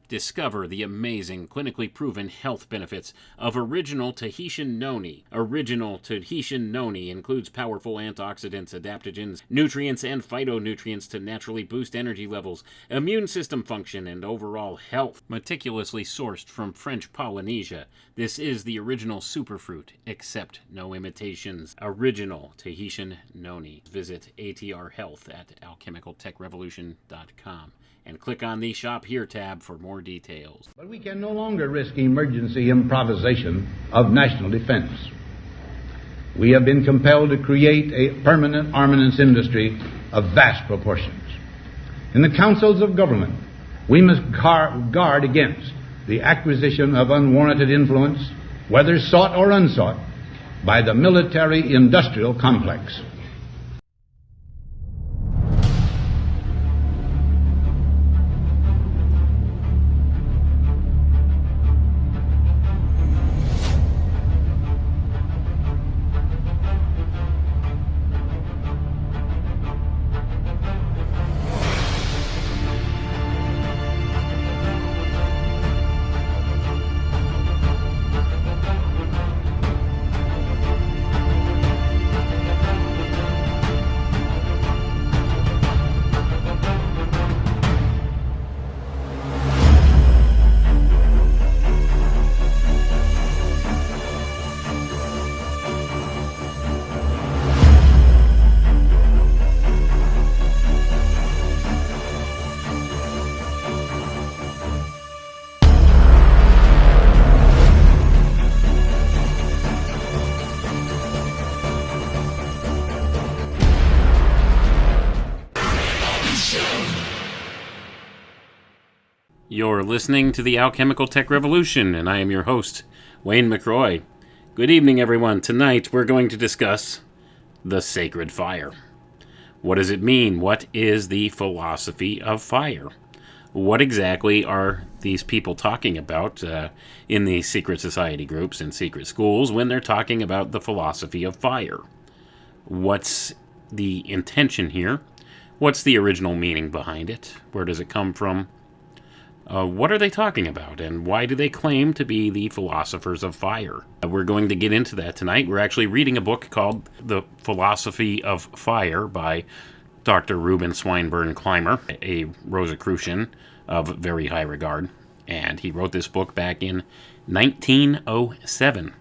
Discover the amazing, clinically proven health benefits of original Tahitian noni. Original Tahitian noni includes powerful antioxidants, adaptogens, nutrients, and phytonutrients to naturally boost energy levels, immune system function, and overall health. Meticulously sourced from French Polynesia, this is the original superfruit. Accept no imitations. Original Tahitian noni. Visit ATR Health at alchemicaltechrevolution.com. and click on the Shop Here tab for more details. But we can no longer risk emergency improvisation of national defense. We have been compelled to create a permanent armaments industry of vast proportions. In the councils of government, we must guard against the acquisition of unwarranted influence, whether sought or unsought, by the military-industrial complex. You're listening to the Alchemical Tech Revolution, and I am your host, Wayne McRoy. Good evening, everyone. Tonight, we're going to discuss the sacred fire. What does it mean? What is the philosophy of fire? What exactly are these people talking about in the secret society groups and secret schools when they're talking about the philosophy of fire? What's the intention here? What's the original meaning behind it? Where does it come from? What are they talking about, and why do they claim to be the philosophers of fire? We're going to get into that tonight. We're actually reading a book called The Philosophy of Fire by Dr. Reuben Swinburne Clymer, a Rosicrucian of very high regard, and he wrote this book back in 1907.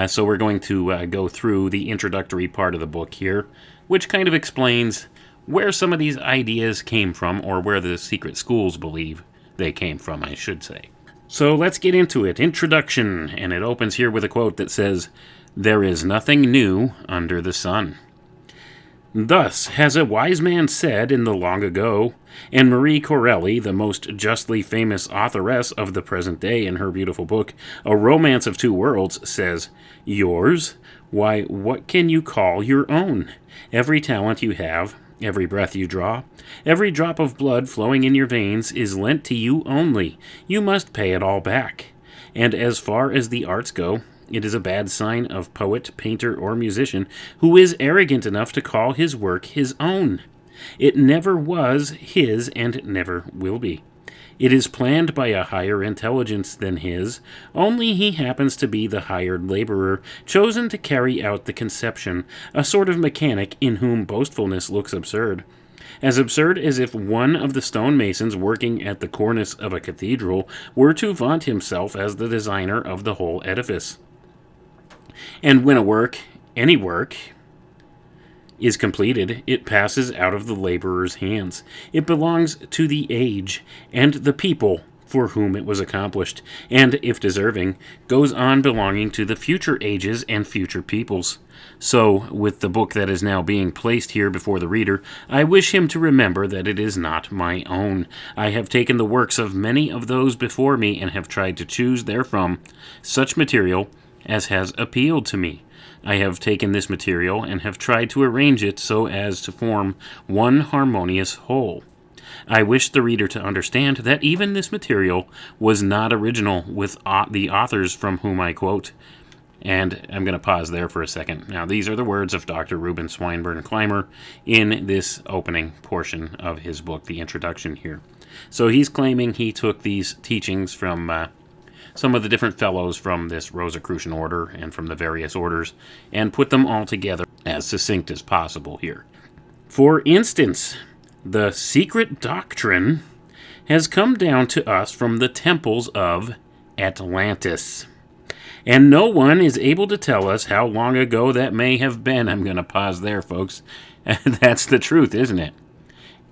So we're going to go through the introductory part of the book here, which kind of explains where some of these ideas came from, or where the secret schools believe they came from, I should say. So let's get into it. Introduction, and it opens here with a quote that says, "There is nothing new under the sun. Thus has a wise man said in the long ago, and Marie Corelli, the most justly famous authoress of the present day in her beautiful book, A Romance of Two Worlds, says, 'Yours? Why, what can you call your own? Every talent you have, every breath you draw, every drop of blood flowing in your veins is lent to you only. You must pay it all back. And as far as the arts go, it is a bad sign of poet, painter, or musician who is arrogant enough to call his work his own. It never was his and never will be. It is planned by a higher intelligence than his, only he happens to be the hired laborer, chosen to carry out the conception, a sort of mechanic in whom boastfulness looks absurd. As absurd as if one of the stonemasons working at the cornice of a cathedral were to vaunt himself as the designer of the whole edifice. And when a work, any work, is completed, it passes out of the laborer's hands. It belongs to the age and the people for whom it was accomplished, and, if deserving, goes on belonging to the future ages and future peoples. So, with the book that is now being placed here before the reader, I wish him to remember that it is not my own. I have taken the works of many of those before me and have tried to choose therefrom such material as has appealed to me. I have taken this material and have tried to arrange it so as to form one harmonious whole. I wish the reader to understand that even this material was not original with the authors from whom I quote." And I'm going to pause there for a second. Now, these are the words of Dr. Reuben Swinburne Clymer in this opening portion of his book, the introduction here. So he's claiming he took these teachings from some of the different fellows from this Rosicrucian order and from the various orders and put them all together as succinct as possible here. For instance, the secret doctrine has come down to us from the temples of Atlantis. And no one is able to tell us how long ago that may have been. I'm going to pause there, folks. That's the truth, isn't it?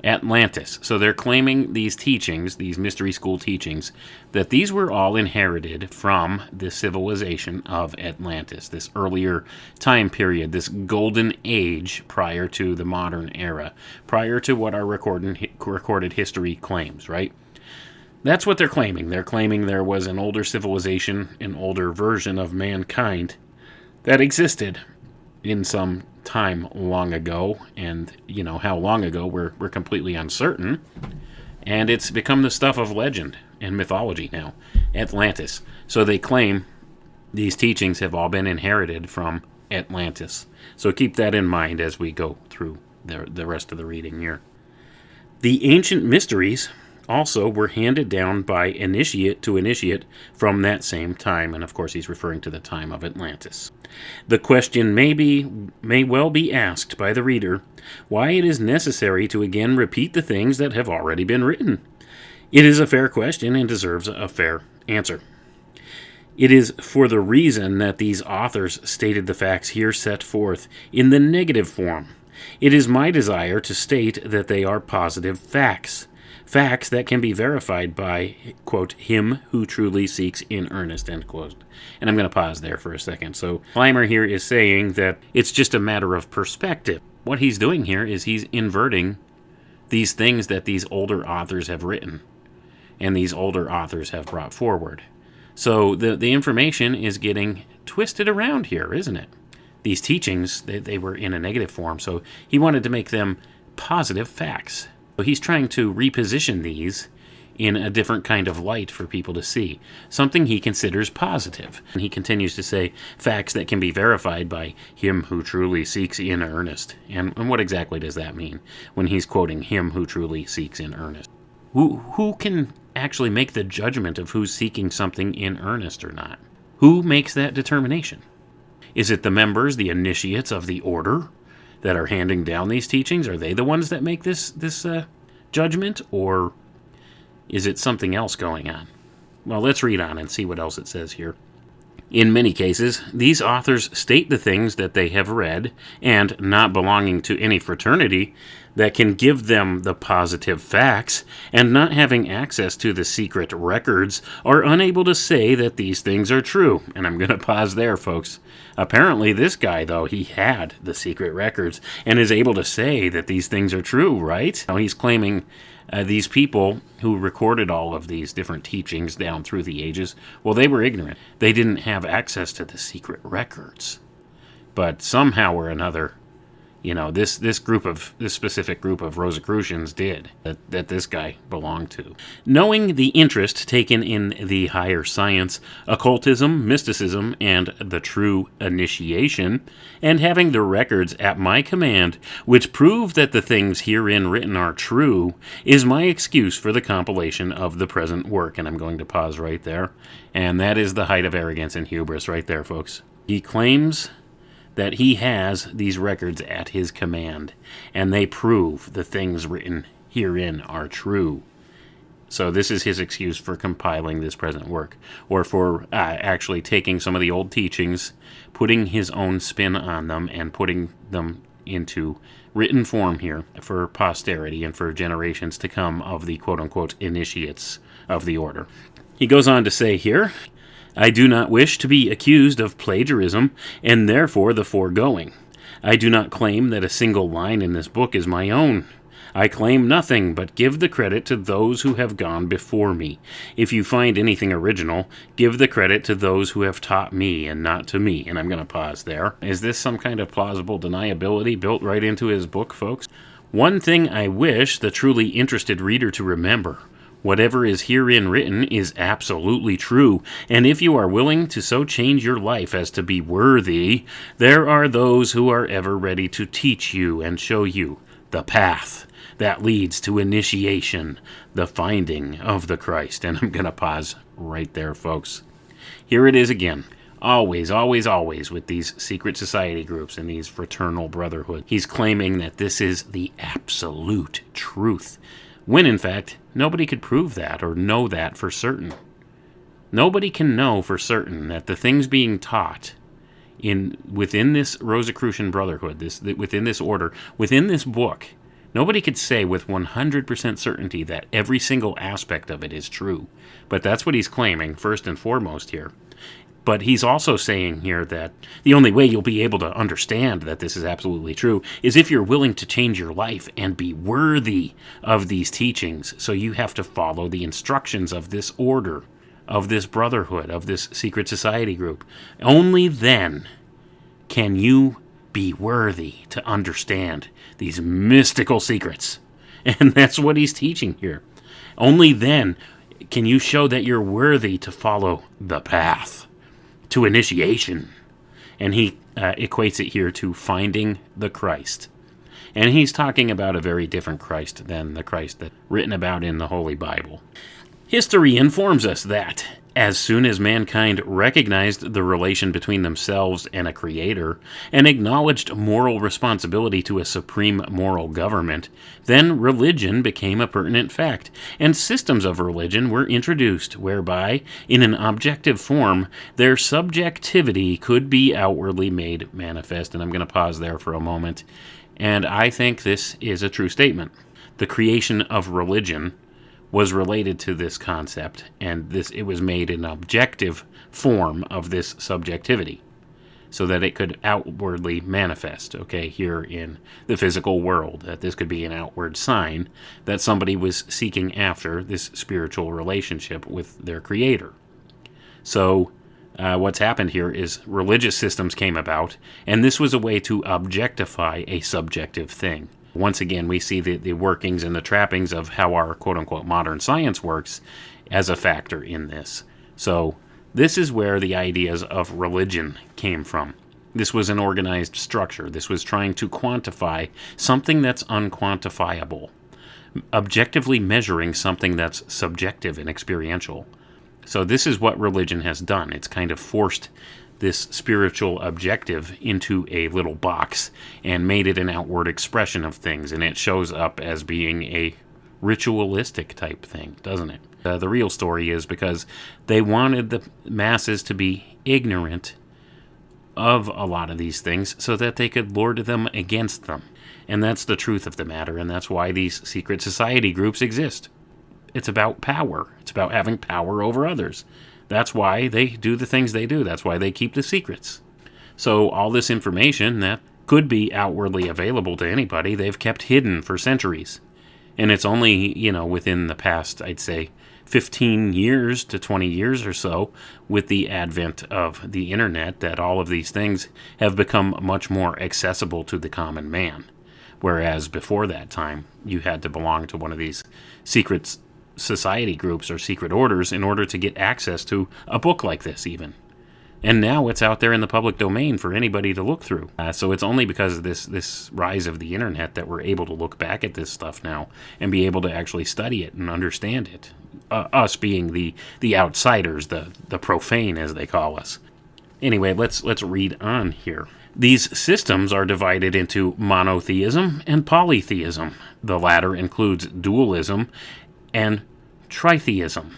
Atlantis. So they're claiming these teachings, these mystery school teachings, that these were all inherited from the civilization of Atlantis, this earlier time period, this golden age prior to the modern era, prior to what our recorded history claims, right? That's what they're claiming. They're claiming there was an older civilization, an older version of mankind that existed in some time long ago, and how long ago we're completely uncertain, and it's become the stuff of legend and mythology now. Atlantis. So they claim these teachings have all been inherited from Atlantis. So keep that in mind as we go through the rest of the reading here. The ancient mysteries also were handed down by initiate to initiate from that same time, and of course he's referring to the time of Atlantis. The question may well be asked by the reader why it is necessary to again repeat the things that have already been written. It is a fair question and deserves a fair answer. It is for the reason that these authors stated the facts here set forth in the negative form. It is my desire to state that they are positive facts. Facts that can be verified by, quote, him who truly seeks in earnest, end quote. And I'm going to pause there for a second. So Clymer here is saying that it's just a matter of perspective. What he's doing here is he's inverting these things that these older authors have written and these older authors have brought forward. So the information is getting twisted around here, isn't it? These teachings, they were in a negative form, so he wanted to make them positive facts. So he's trying to reposition these in a different kind of light for people to see, something he considers positive. And he continues to say, facts that can be verified by him who truly seeks in earnest. And what exactly does that mean when he's quoting him who truly seeks in earnest? Who can actually make the judgment of who's seeking something in earnest or not? Who makes that determination? Is it the members, the initiates of the order that are handing down these teachings? Are they the ones that make this judgment, or is it something else going on? Well, let's read on and see what else it says here. In many cases, these authors state the things that they have read, and not belonging to any fraternity that can give them the positive facts, and not having access to the secret records, are unable to say that these things are true. And I'm going to pause there, folks. Apparently, this guy, though, he had the secret records and is able to say that these things are true, right? Now, he's claiming these people who recorded all of these different teachings down through the ages, well, they were ignorant. They didn't have access to the secret records. But somehow or another, this specific group of Rosicrucians did, that this guy belonged to. Knowing the interest taken in the higher science, occultism, mysticism, and the true initiation, and having the records at my command, which prove that the things herein written are true, is my excuse for the compilation of the present work. And I'm going to pause right there. And that is the height of arrogance and hubris right there, folks. He claims that he has these records at his command, and they prove the things written herein are true. So this is his excuse for compiling this present work, or for actually taking some of the old teachings, putting his own spin on them, and putting them into written form here for posterity and for generations to come of the quote-unquote initiates of the order. He goes on to say here, I do not wish to be accused of plagiarism, and therefore the foregoing. I do not claim that a single line in this book is my own. I claim nothing, but give the credit to those who have gone before me. If you find anything original, give the credit to those who have taught me, and not to me. And I'm going to pause there. Is this some kind of plausible deniability built right into his book, folks? One thing I wish the truly interested reader to remember. Whatever is herein written is absolutely true, and if you are willing to so change your life as to be worthy, there are those who are ever ready to teach you and show you the path that leads to initiation, the finding of the Christ. And I'm going to pause right there, folks. Here it is again. Always, always, always with these secret society groups and these fraternal brotherhood. He's claiming that this is the absolute truth, when in fact, nobody could prove that or know that for certain. Nobody can know for certain that the things being taught within this Rosicrucian brotherhood, within this order, within this book, nobody could say with 100% certainty that every single aspect of it is true. But that's what he's claiming, first and foremost here. But he's also saying here that the only way you'll be able to understand that this is absolutely true is if you're willing to change your life and be worthy of these teachings. So you have to follow the instructions of this order, of this brotherhood, of this secret society group. Only then can you be worthy to understand these mystical secrets. And that's what he's teaching here. Only then can you show that you're worthy to follow the path to initiation. And he equates it here to finding the Christ. And he's talking about a very different Christ than the Christ that's written about in the Holy Bible. History informs us that as soon as mankind recognized the relation between themselves and a creator and acknowledged moral responsibility to a supreme moral government, then religion became a pertinent fact, and systems of religion were introduced whereby, in an objective form, their subjectivity could be outwardly made manifest. And I'm going to pause there for a moment. And I think this is a true statement. The creation of religion was related to this concept, and it was made in objective form of this subjectivity, so that it could outwardly manifest, here in the physical world, that this could be an outward sign that somebody was seeking after this spiritual relationship with their creator. So what's happened here is religious systems came about, and this was a way to objectify a subjective thing. Once again, we see the workings and the trappings of how our quote-unquote modern science works as a factor in this. So this is where the ideas of religion came from. This was an organized structure. This was trying to quantify something that's unquantifiable, objectively measuring something that's subjective and experiential. So this is what religion has done. It's kind of forced this spiritual objective into a little box and made it an outward expression of things, and it shows up as being a ritualistic type thing, doesn't it? The real story is because they wanted the masses to be ignorant of a lot of these things so that they could lord them against them. And that's the truth of the matter, and that's why these secret society groups exist. It's about power. It's about having power over others. That's why they do the things they do. That's why they keep the secrets. So all this information that could be outwardly available to anybody, they've kept hidden for centuries. And it's only, within the past, I'd say, 15 years to 20 years or so, with the advent of the internet, that all of these things have become much more accessible to the common man. Whereas before that time, you had to belong to one of these secret society groups or secret orders in order to get access to a book like this even. And now it's out there in the public domain for anybody to look through. So it's only because of this rise of the internet that we're able to look back at this stuff now and be able to actually study it and understand it. Us being the outsiders, the profane as they call us. Anyway, let's read on here. These systems are divided into monotheism and polytheism. The latter includes dualism and tritheism.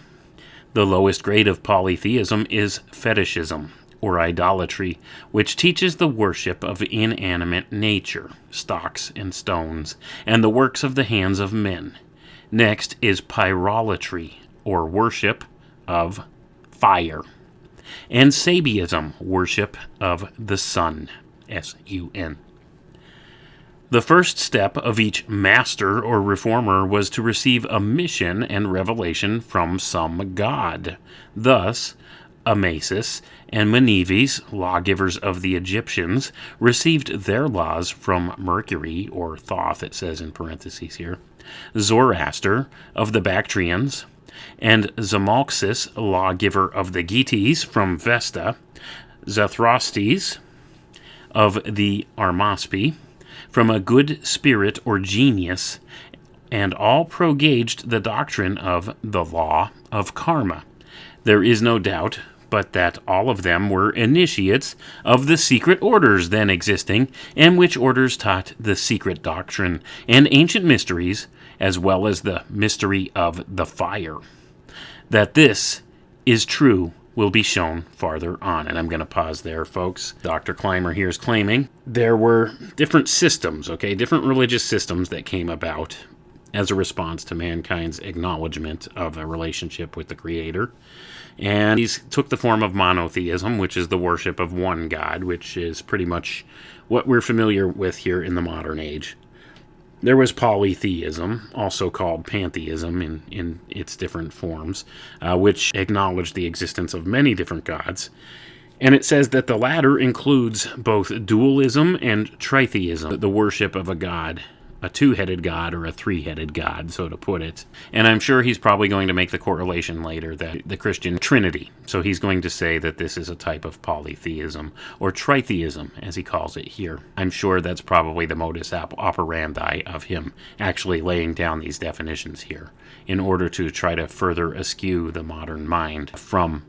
The lowest grade of polytheism is fetishism, or idolatry, which teaches the worship of inanimate nature, stocks and stones, and the works of the hands of men. Next is pyrolatry, or worship of fire, and Sabiism, worship of the sun, S-U-N. The first step of each master or reformer was to receive a mission and revelation from some god. Thus, Amasis and Meneves, lawgivers of the Egyptians, received their laws from Mercury, or Thoth, it says in parentheses here, Zoroaster of the Bactrians, and Zamolxis, lawgiver of the Getes, from Vesta, Zethrodestes of the Armaspi, from a good spirit or genius, and all pro-gauged the doctrine of the law of karma. There is no doubt but that all of them were initiates of the secret orders then existing, and which orders taught the secret doctrine and ancient mysteries, as well as the mystery of the fire. That this is true will be shown farther on. And I'm going to pause there, folks. Dr. Clymer here is claiming there were different systems, different religious systems that came about as a response to mankind's acknowledgement of a relationship with the Creator. And these took the form of monotheism, which is the worship of one God, which is pretty much what we're familiar with here in the modern age. There was polytheism, also called pantheism in its different forms, which acknowledged the existence of many different gods. And it says that the latter includes both dualism and tritheism, the worship of a god, a two-headed god or a three-headed god, so to put it. And I'm sure he's probably going to make the correlation later that the Christian Trinity. So he's going to say that this is a type of polytheism, or tritheism, as he calls it here. I'm sure that's probably the modus operandi of him actually laying down these definitions here in order to try to further eschew the modern mind from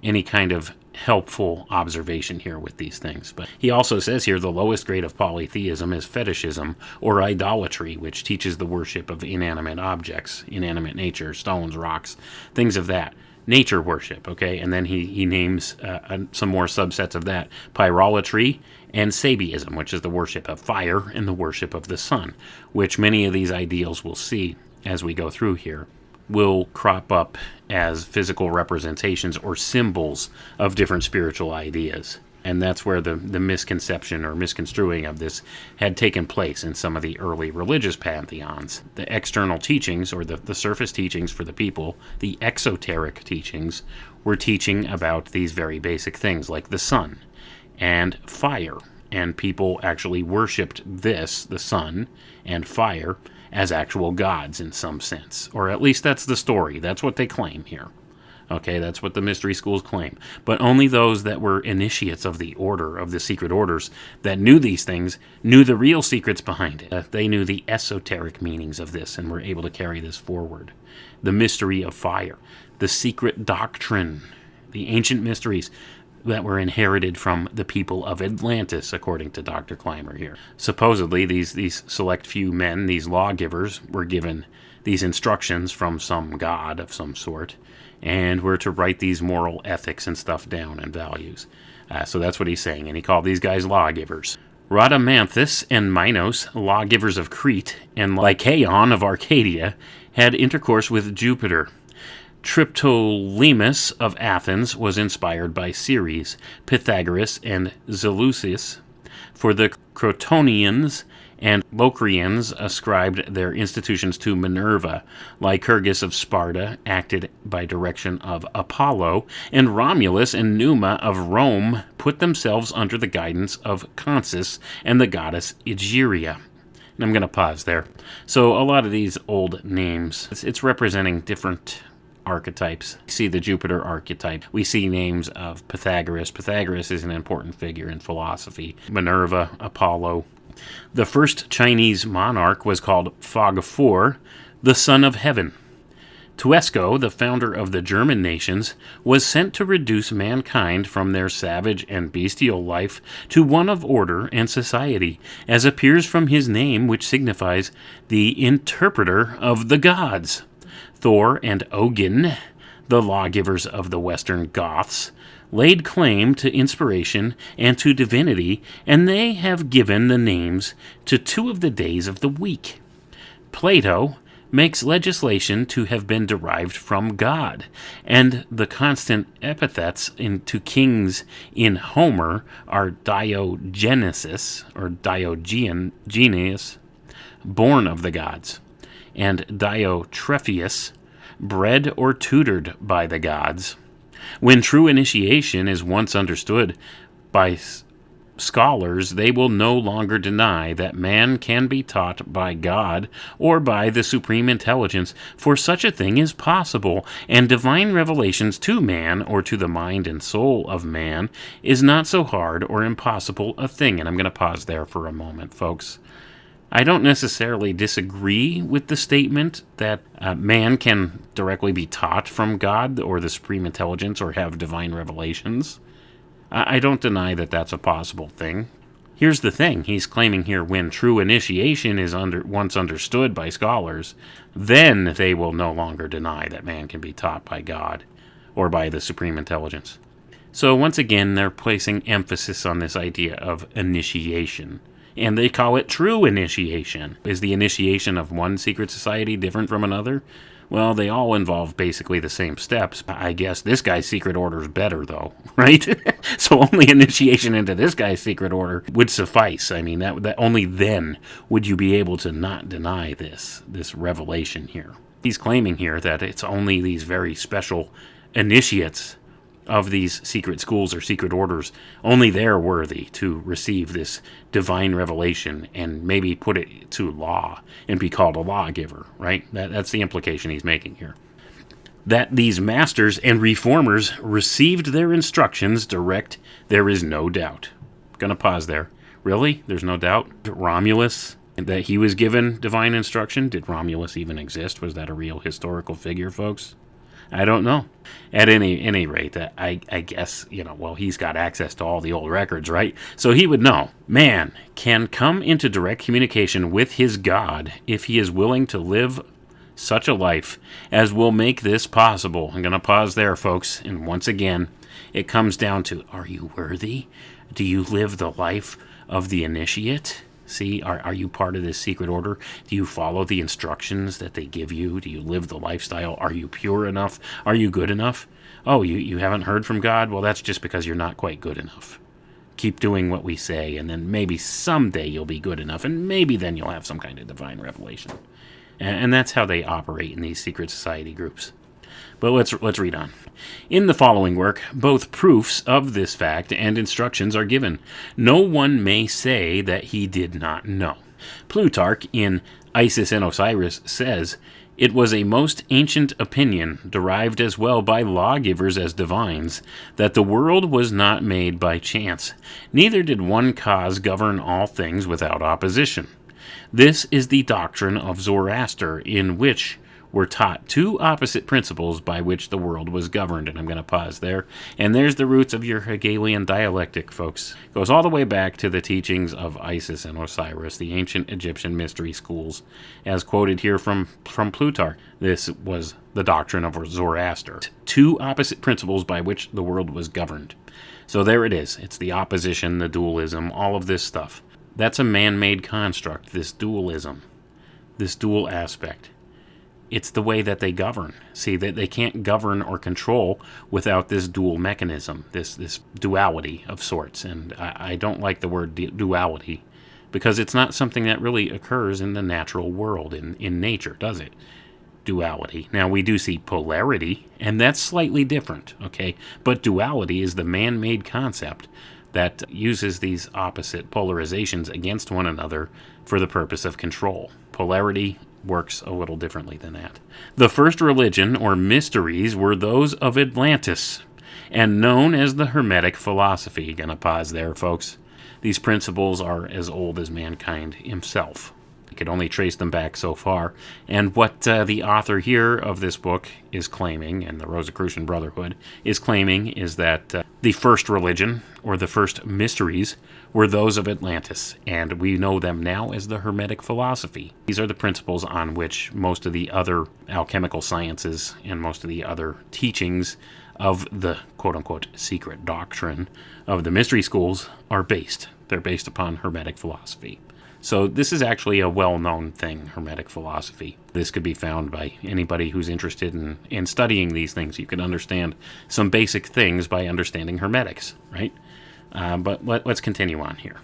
any kind of helpful observation here with these things. But he also says here the lowest grade of polytheism is fetishism or idolatry, which teaches the worship of inanimate objects, inanimate nature, stones, rocks, things of that. Nature worship, and then he names some more subsets of that: pyrolatry and Sabiism, which is the worship of fire and the worship of the sun, which many of these ideals we'll see as we go through here will crop up as physical representations or symbols of different spiritual ideas. And that's where the misconception or misconstruing of this had taken place in some of the early religious pantheons. The external teachings, or the surface teachings for the people, the exoteric teachings, were teaching about these very basic things like the sun and fire. And people actually worshipped the sun and fire, as actual gods in some sense. Or at least that's the story. That's what they claim here. That's what the mystery schools claim. But only those that were initiates of the order, of the secret orders, that knew these things, knew the real secrets behind it. They knew the esoteric meanings of this and were able to carry this forward. The mystery of fire, the secret doctrine, the ancient mysteries that were inherited from the people of Atlantis, according to Dr. Clymer here. Supposedly, these select few men, these lawgivers, were given these instructions from some god of some sort, and were to write these moral ethics and stuff down and values. So that's what he's saying, and he called these guys lawgivers. Rhadamanthus and Minos, lawgivers of Crete, and Lycaon of Arcadia, had intercourse with Jupiter. Triptolemus of Athens was inspired by Ceres, Pythagoras, and Zeleusis, for the Crotonians and Locrians ascribed their institutions to Minerva. Lycurgus of Sparta acted by direction of Apollo, and Romulus and Numa of Rome put themselves under the guidance of Consus and the goddess Egeria. And I'm going to pause there. So a lot of these old names, it's representing different archetypes. We see the Jupiter archetype. We see names of Pythagoras. Pythagoras is an important figure in philosophy. Minerva, Apollo. The first Chinese monarch was called Fogfor, the son of heaven. Tuesco, the founder of the German nations, was sent to reduce mankind from their savage and bestial life to one of order and society, as appears from his name, which signifies the interpreter of the gods. Thor and Ogin, the lawgivers of the Western Goths, laid claim to inspiration and to divinity, and they have given the names to two of the days of the week. Plato makes legislation to have been derived from God, and the constant epithets to kings in Homer are Diogenesis, or Diogenes, born of the gods, and Diotrephius, bred or tutored by the gods. When true initiation is once understood by scholars, they will no longer deny that man can be taught by God or by the supreme intelligence, for such a thing is possible, and divine revelations to man or to the mind and soul of man is not so hard or impossible a thing. And I'm going to pause there for a moment, folks. I don't necessarily disagree with the statement that man can directly be taught from God or the supreme intelligence or have divine revelations. I don't deny that that's a possible thing. Here's the thing. He's claiming here when true initiation is once understood by scholars, then they will no longer deny that man can be taught by God or by the supreme intelligence. So once again, they're placing emphasis on this idea of initiation. And they call it true initiation. Is the initiation of one secret society different from another? Well, they all involve basically the same steps. I guess this guy's secret order is better, though, right? So only initiation into this guy's secret order would suffice. I mean, that only then would you be able to not deny this revelation here. He's claiming here that it's only these very special initiates of these secret schools or secret orders, only they're worthy to receive this divine revelation and maybe put it to law and be called a lawgiver, right? That's the implication he's making here. That these masters and reformers received their instructions direct, there is no doubt. Gonna pause there. Really? There's no doubt? Romulus, that he was given divine instruction? Did Romulus even exist? Was that a real historical figure, folks? I don't know. At any rate, I guess, he's got access to all the old records, right? So he would know. Man can come into direct communication with his God if he is willing to live such a life as will make this possible. I'm going to pause there, folks. And once again, it comes down to, are you worthy? Do you live the life of the initiate? See, are you part of this secret order? Do you follow the instructions that they give you? Do you live the lifestyle? Are you pure enough? Are you good enough? Oh, you haven't heard from God? Well, that's just because you're not quite good enough. Keep doing what we say, and then maybe someday you'll be good enough, and maybe then you'll have some kind of divine revelation. And that's how they operate in these secret society groups. But let's read on. In the following work, both proofs of this fact and instructions are given. No one may say that he did not know. Plutarch, in Isis and Osiris, says, "It was a most ancient opinion, derived as well by lawgivers as divines, that the world was not made by chance, neither did one cause govern all things without opposition. This is the doctrine of Zoroaster, in which were taught two opposite principles by which the world was governed." And I'm going to pause there. And there's the roots of your Hegelian dialectic, folks. It goes all the way back to the teachings of Isis and Osiris, the ancient Egyptian mystery schools, as quoted here from Plutarch. This was the doctrine of Zoroaster. Two opposite principles by which the world was governed. So there it is. It's the opposition, the dualism, all of this stuff. That's a man-made construct, this dualism, this dual aspect. It's the way that they govern. See, that they can't govern or control without this dual mechanism, this duality of sorts. And I don't like the word duality because it's not something that really occurs in the natural world, in nature, does it? Duality. Now, we do see polarity, and that's slightly different, okay? But duality is the man-made concept that uses these opposite polarizations against one another for the purpose of control. Polarity works a little differently than that. The first religion, or mysteries, were those of Atlantis, and known as the Hermetic philosophy. Gonna pause there, folks. These principles are as old as mankind himself. You could only trace them back so far. And what the author here of this book is claiming, and the Rosicrucian Brotherhood is claiming, is that the first religion, or the first mysteries, were those of Atlantis, and we know them now as the Hermetic philosophy. These are the principles on which most of the other alchemical sciences and most of the other teachings of the quote-unquote secret doctrine of the mystery schools are based. They're based upon Hermetic philosophy. So this is actually a well-known thing, Hermetic philosophy. This could be found by anybody who's interested in studying these things. You can understand some basic things by understanding Hermetics, right? But let's continue on here.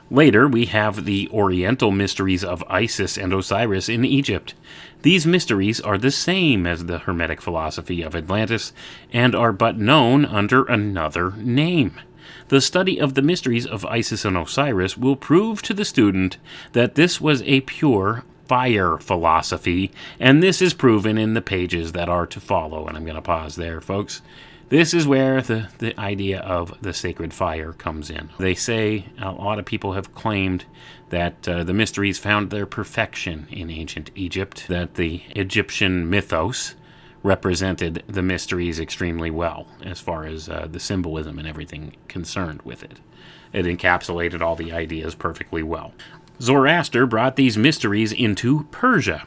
Later, we have the Oriental mysteries of Isis and Osiris in Egypt. These mysteries are the same as the Hermetic philosophy of Atlantis and are but known under another name. The study of the mysteries of Isis and Osiris will prove to the student that this was a pure fire philosophy, and this is proven in the pages that are to follow. And I'm going to pause there, folks. This is where the idea of the sacred fire comes in. They say, a lot of people have claimed that the mysteries found their perfection in ancient Egypt, that the Egyptian mythos represented the mysteries extremely well as far as the symbolism and everything concerned with it. It encapsulated all the ideas perfectly well. Zoroaster brought these mysteries into Persia,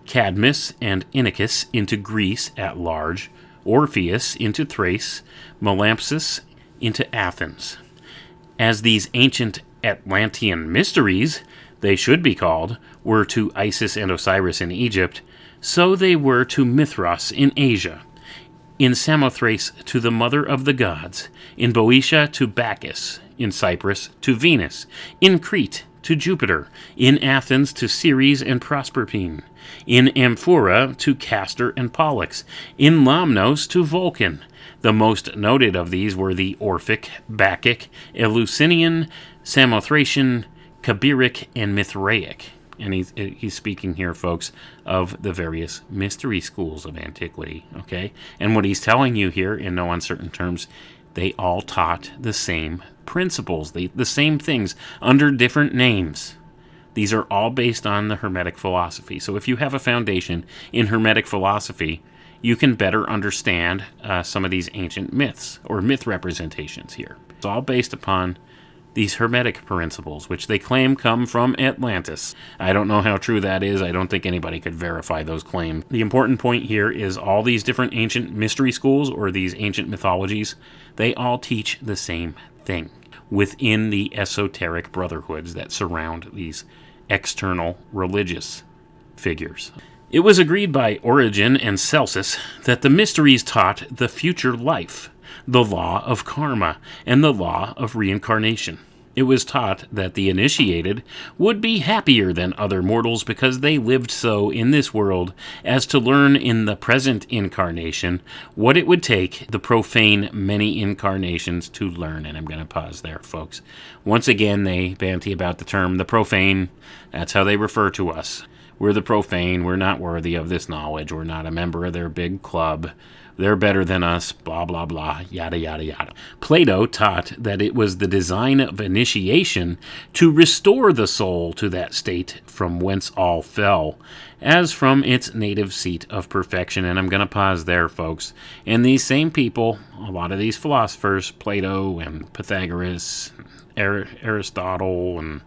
Cadmus and Inachus into Greece at large, Orpheus into Thrace, Melampus into Athens. As these ancient Atlantean mysteries, they should be called, were to Isis and Osiris in Egypt, so they were to Mithras in Asia, in Samothrace to the mother of the gods, in Boeotia to Bacchus, in Cyprus to Venus, in Crete to Jupiter, in Athens to Ceres and Proserpine, in Amphora to Castor and Pollux, in Lamnos to Vulcan. The most noted of these were the Orphic, Bacchic, Eleusinian, Samothracian, Cabiric, and Mithraic. And he's speaking here, folks, of the various mystery schools of antiquity, okay? And what he's telling you here, in no uncertain terms, they all taught the same principles, the same things, under different names. These are all based on the Hermetic philosophy. So if you have a foundation in Hermetic philosophy, you can better understand some of these ancient myths, or myth representations here. It's all based upon these Hermetic principles, which they claim come from Atlantis. I don't know how true that is. I don't think anybody could verify those claims. The important point here is all these different ancient mystery schools, or these ancient mythologies, they all teach the same thing within the esoteric brotherhoods that surround these external religious figures. It was agreed by Origen and Celsus that the mysteries taught the future life, the law of karma, and the law of reincarnation. It was taught that the initiated would be happier than other mortals because they lived so in this world as to learn in the present incarnation what it would take the profane many incarnations to learn. And I'm going to pause there, folks. Once again, they banty about the term the profane. That's how they refer to us. We're the profane. We're not worthy of this knowledge. We're not a member of their big club. They're better than us, blah, blah, blah, yada, yada, yada. Plato taught that it was the design of initiation to restore the soul to that state from whence all fell, as from its native seat of perfection. And I'm going to pause there, folks. And these same people, a lot of these philosophers, Plato and Pythagoras, Aristotle, and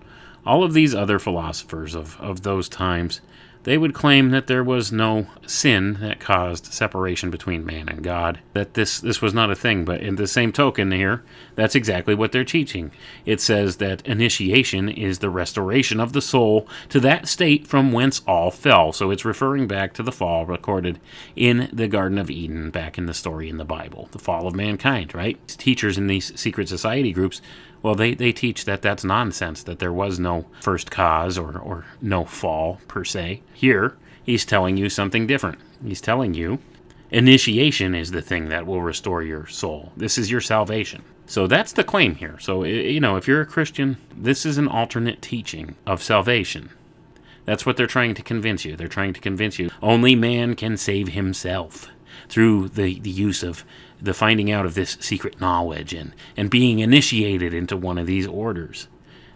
all of these other philosophers of those times, they would claim that there was no sin that caused separation between man and God, that this was not a thing. But in the same token here, that's exactly what they're teaching. It says that initiation is the restoration of the soul to that state from whence all fell. So it's referring back to the fall recorded in the Garden of Eden, back in the story in the Bible, the fall of mankind, right? Teachers in these secret society groups, well, they teach that that's nonsense, that there was no first cause or no fall, per se. Here, he's telling you something different. He's telling you initiation is the thing that will restore your soul. This is your salvation. So that's the claim here. So, if you're a Christian, this is an alternate teaching of salvation. That's what they're trying to convince you. They're trying to convince you only man can save himself through the use of the finding out of this secret knowledge and being initiated into one of these orders.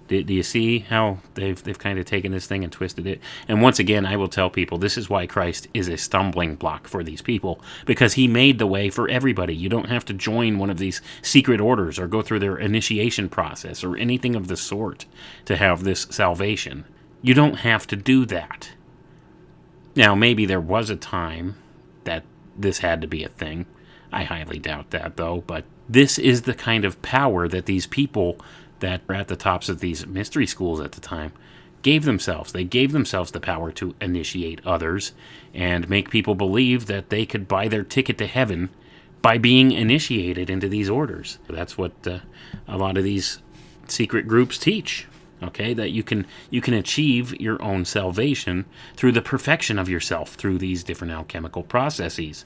Do you see how they've kind of taken this thing and twisted it? And once again, I will tell people, this is why Christ is a stumbling block for these people, because he made the way for everybody. You don't have to join one of these secret orders or go through their initiation process or anything of the sort to have this salvation. You don't have to do that. Now, maybe there was a time that this had to be a thing. I highly doubt that, though, but this is the kind of power that these people that were at the tops of these mystery schools at the time gave themselves. They gave themselves the power to initiate others and make people believe that they could buy their ticket to heaven by being initiated into these orders. That's what a lot of these secret groups teach. Okay, that you can achieve your own salvation through the perfection of yourself through these different alchemical processes.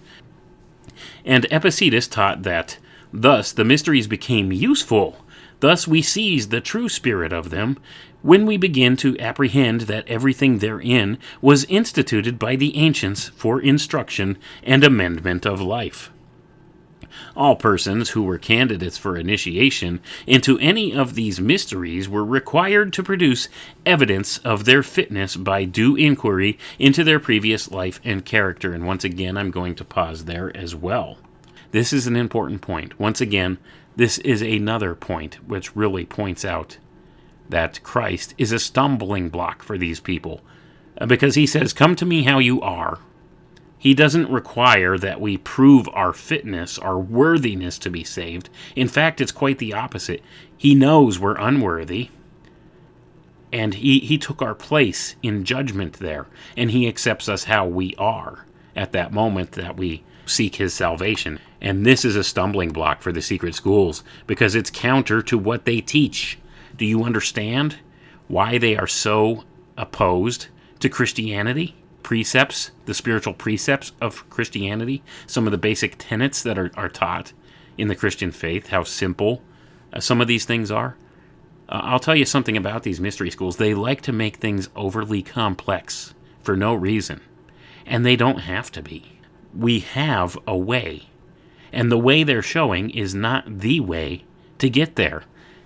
And Epictetus taught that, thus the mysteries became useful. Thus we seize the true spirit of them when we begin to apprehend that everything therein was instituted by the ancients for instruction and amendment of life. All persons who were candidates for initiation into any of these mysteries were required to produce evidence of their fitness by due inquiry into their previous life and character. And once again, I'm going to pause there as well. This is an important point. Once again, this is another point which really points out that Christ is a stumbling block for these people, because he says, "Come to me how you are." He doesn't require that we prove our fitness, our worthiness to be saved. In fact, it's quite the opposite. He knows we're unworthy, and he took our place in judgment there, and he accepts us how we are at that moment that we seek his salvation. And this is a stumbling block for the secret schools, because it's counter to what they teach. Do you understand why they are so opposed to Christianity? Precepts, the spiritual precepts of Christianity, some of the basic tenets that are taught in the Christian faith, how simple some of these things are. I'll tell you something about these mystery schools. They like to make things overly complex for no reason, and they don't have to be. We have a way, and the way they're showing is not the way to get there.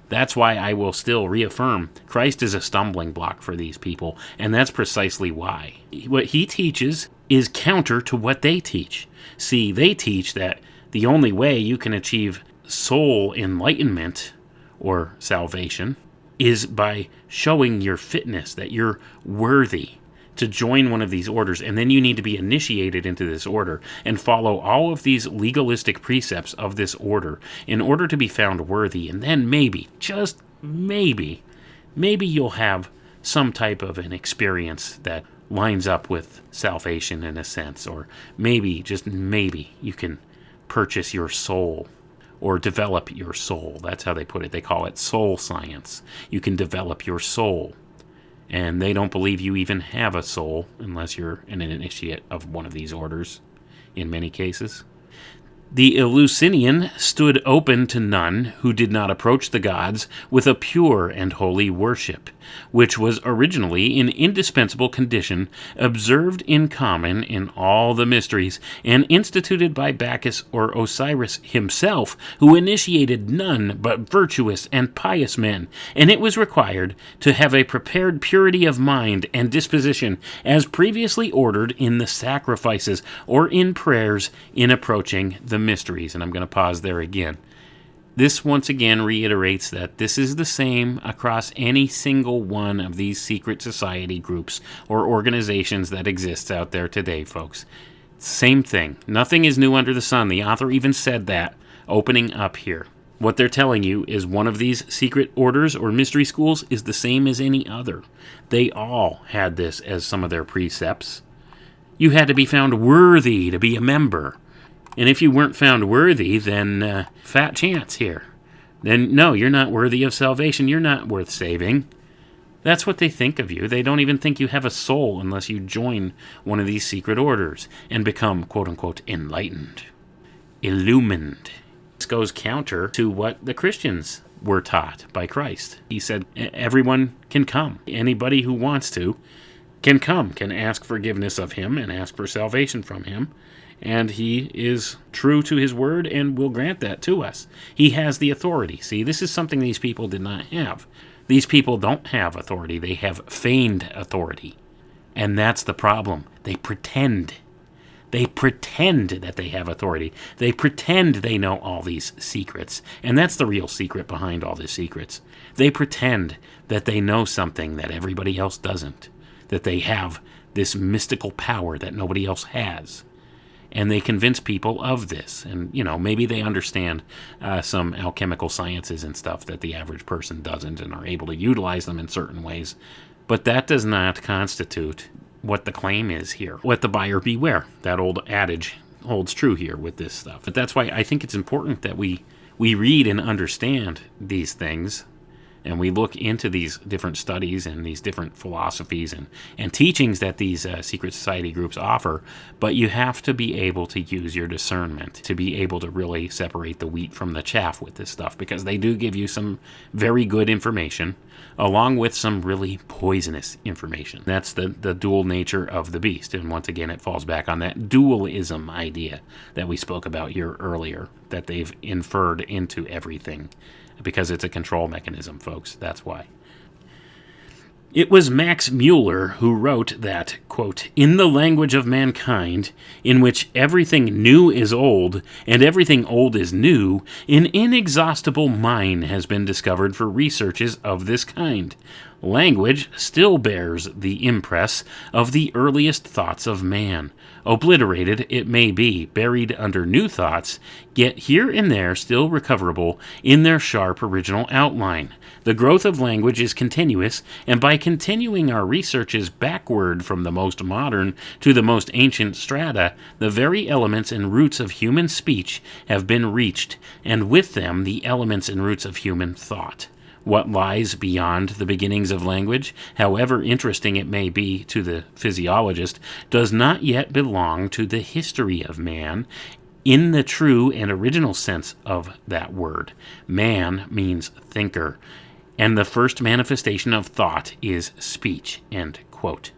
That's why I will still reaffirm Christ is a stumbling block for these people, and that's precisely why. What he teaches is counter to what they teach. See, they teach that the only way you can achieve soul enlightenment or salvation is by showing your fitness, that you're worthy to join one of these orders, and then you need to be initiated into this order and follow all of these legalistic precepts of this order in order to be found worthy, and then maybe, just maybe you'll have some type of an experience that lines up with salvation in a sense, or maybe, just maybe, you can purchase your soul or develop your soul. That's how they put it. They call it soul science. You can develop your soul. And they don't believe you even have a soul unless you're an initiate of one of these orders, in many cases. The Eleusinian stood open to none who did not approach the gods with a pure and holy worship, which was originally an indispensable condition observed in common in all the mysteries, and instituted by Bacchus or Osiris himself, who initiated none but virtuous and pious men, and it was required to have a prepared purity of mind and disposition, as previously ordered in the sacrifices or in prayers in approaching the mysteries. And I'm going to pause there again. This once again reiterates that this is the same across any single one of these secret society groups or organizations that exists out there today, folks. Same thing. Nothing is new under the sun. The author even said that, opening up here. What they're telling you is one of these secret orders or mystery schools is the same as any other. They all had this as some of their precepts. You had to be found worthy to be a member. And if you weren't found worthy, then fat chance here. Then, no, you're not worthy of salvation. You're not worth saving. That's what they think of you. They don't even think you have a soul unless you join one of these secret orders and become, quote-unquote, enlightened, illumined. This goes counter to what the Christians were taught by Christ. He said everyone can come. Anybody who wants to can come, can ask forgiveness of him and ask for salvation from him. And he is true to his word and will grant that to us. He has the authority. See, this is something these people did not have. These people don't have authority. They have feigned authority. And that's the problem. They pretend. They pretend that they have authority. They pretend they know all these secrets. And that's the real secret behind all these secrets. They pretend that they know something that everybody else doesn't. That they have this mystical power that nobody else has. And they convince people of this. And, maybe they understand some alchemical sciences and stuff that the average person doesn't and are able to utilize them in certain ways. But that does not constitute what the claim is here. Let the buyer beware. That old adage holds true here with this stuff. But that's why I think it's important that we read and understand these things And we look into these different studies and these different philosophies and teachings that these secret society groups offer, but you have to be able to use your discernment to be able to really separate the wheat from the chaff with this stuff, because they do give you some very good information along with some really poisonous information. That's the dual nature of the beast. And once again, it falls back on that dualism idea that we spoke about here earlier, that they've inferred into everything. Because it's a control mechanism, folks. That's why. It was Max Mueller who wrote that, quote, "In the language of mankind, in which everything new is old and everything old is new, an inexhaustible mine has been discovered for researches of this kind. Language still bears the impress of the earliest thoughts of man. Obliterated, it may be, buried under new thoughts, yet here and there still recoverable in their sharp original outline. The growth of language is continuous, and by continuing our researches backward from the most modern to the most ancient strata, the very elements and roots of human speech have been reached, and with them the elements and roots of human thought. What lies beyond the beginnings of language, however interesting it may be to the physiologist, does not yet belong to the history of man in the true and original sense of that word. Man means thinker, and the first manifestation of thought is speech." End quote.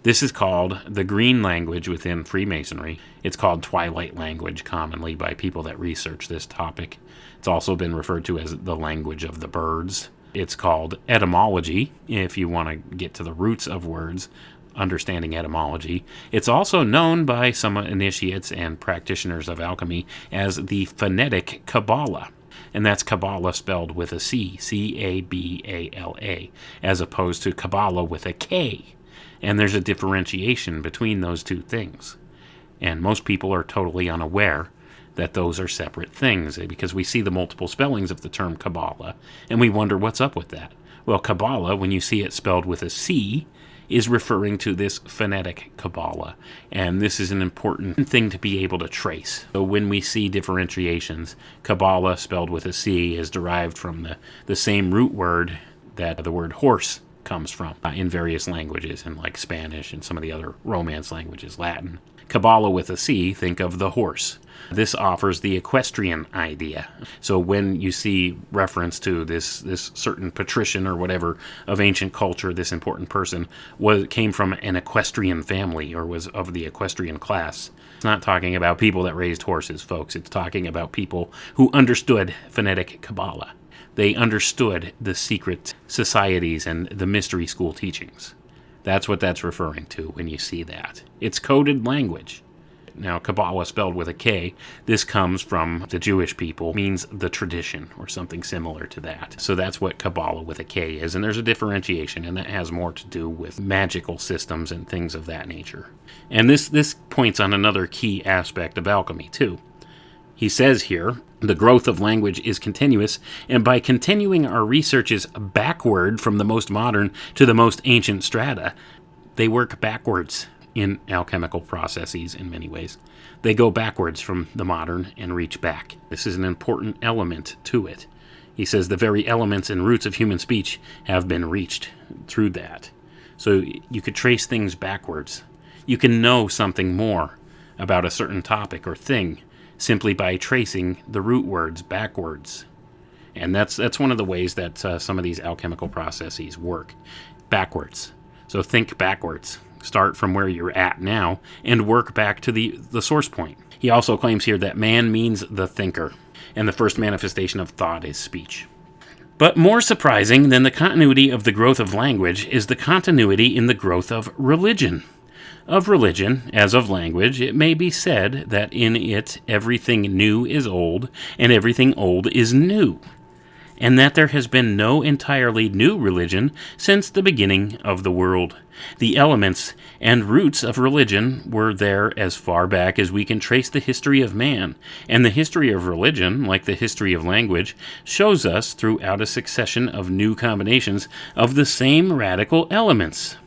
This is called the green language within Freemasonry. It's called twilight language commonly by people that research this topic. It's also been referred to as the language of the birds. It's called etymology, if you want to get to the roots of words, understanding etymology. It's also known by some initiates and practitioners of alchemy as the phonetic Kabbalah. And that's Kabbalah spelled with a C, C-A-B-A-L-A, as opposed to Kabbalah with a K. And there's a differentiation between those two things. And most people are totally unaware that those are separate things, because we see the multiple spellings of the term Kabbalah, and we wonder what's up with that. Well, Kabbalah, when you see it spelled with a C, is referring to this phonetic Kabbalah, and this is an important thing to be able to trace. So when we see differentiations, Kabbalah spelled with a C is derived from the same root word that the word horse comes from in various languages, in like Spanish and some of the other Romance languages, Latin. Kabbalah with a C, think of the horse. This offers the equestrian idea. So when you see reference to this certain patrician or whatever of ancient culture, this important person came from an equestrian family or was of the equestrian class. It's not talking about people that raised horses, folks. It's talking about people who understood phonetic Kabbalah. They understood the secret societies and the mystery school teachings. That's what that's referring to when you see that. It's coded language. Now, Kabbalah spelled with a K, this comes from the Jewish people, means the tradition or something similar to that. So that's what Kabbalah with a K is, and there's a differentiation, and that has more to do with magical systems and things of that nature. And this points on another key aspect of alchemy, too. He says here, the growth of language is continuous, and by continuing our researches backward from the most modern to the most ancient strata, they work backwards in alchemical processes in many ways. They go backwards from the modern and reach back. This is an important element to it. He says the very elements and roots of human speech have been reached through that. So you could trace things backwards. You can know something more about a certain topic or thing simply by tracing the root words backwards. And that's one of the ways that some of these alchemical processes work. Backwards. So think backwards. Start from where you're at now and work back to the source point. He also claims here that man means the thinker, and the first manifestation of thought is speech. But more surprising than the continuity of the growth of language is the continuity in the growth of religion. Of religion, as of language, it may be said that in it everything new is old, and everything old is new, and that there has been no entirely new religion since the beginning of the world. The elements and roots of religion were there as far back as we can trace the history of man, and the history of religion, like the history of language, shows us throughout a succession of new combinations of the same radical elements.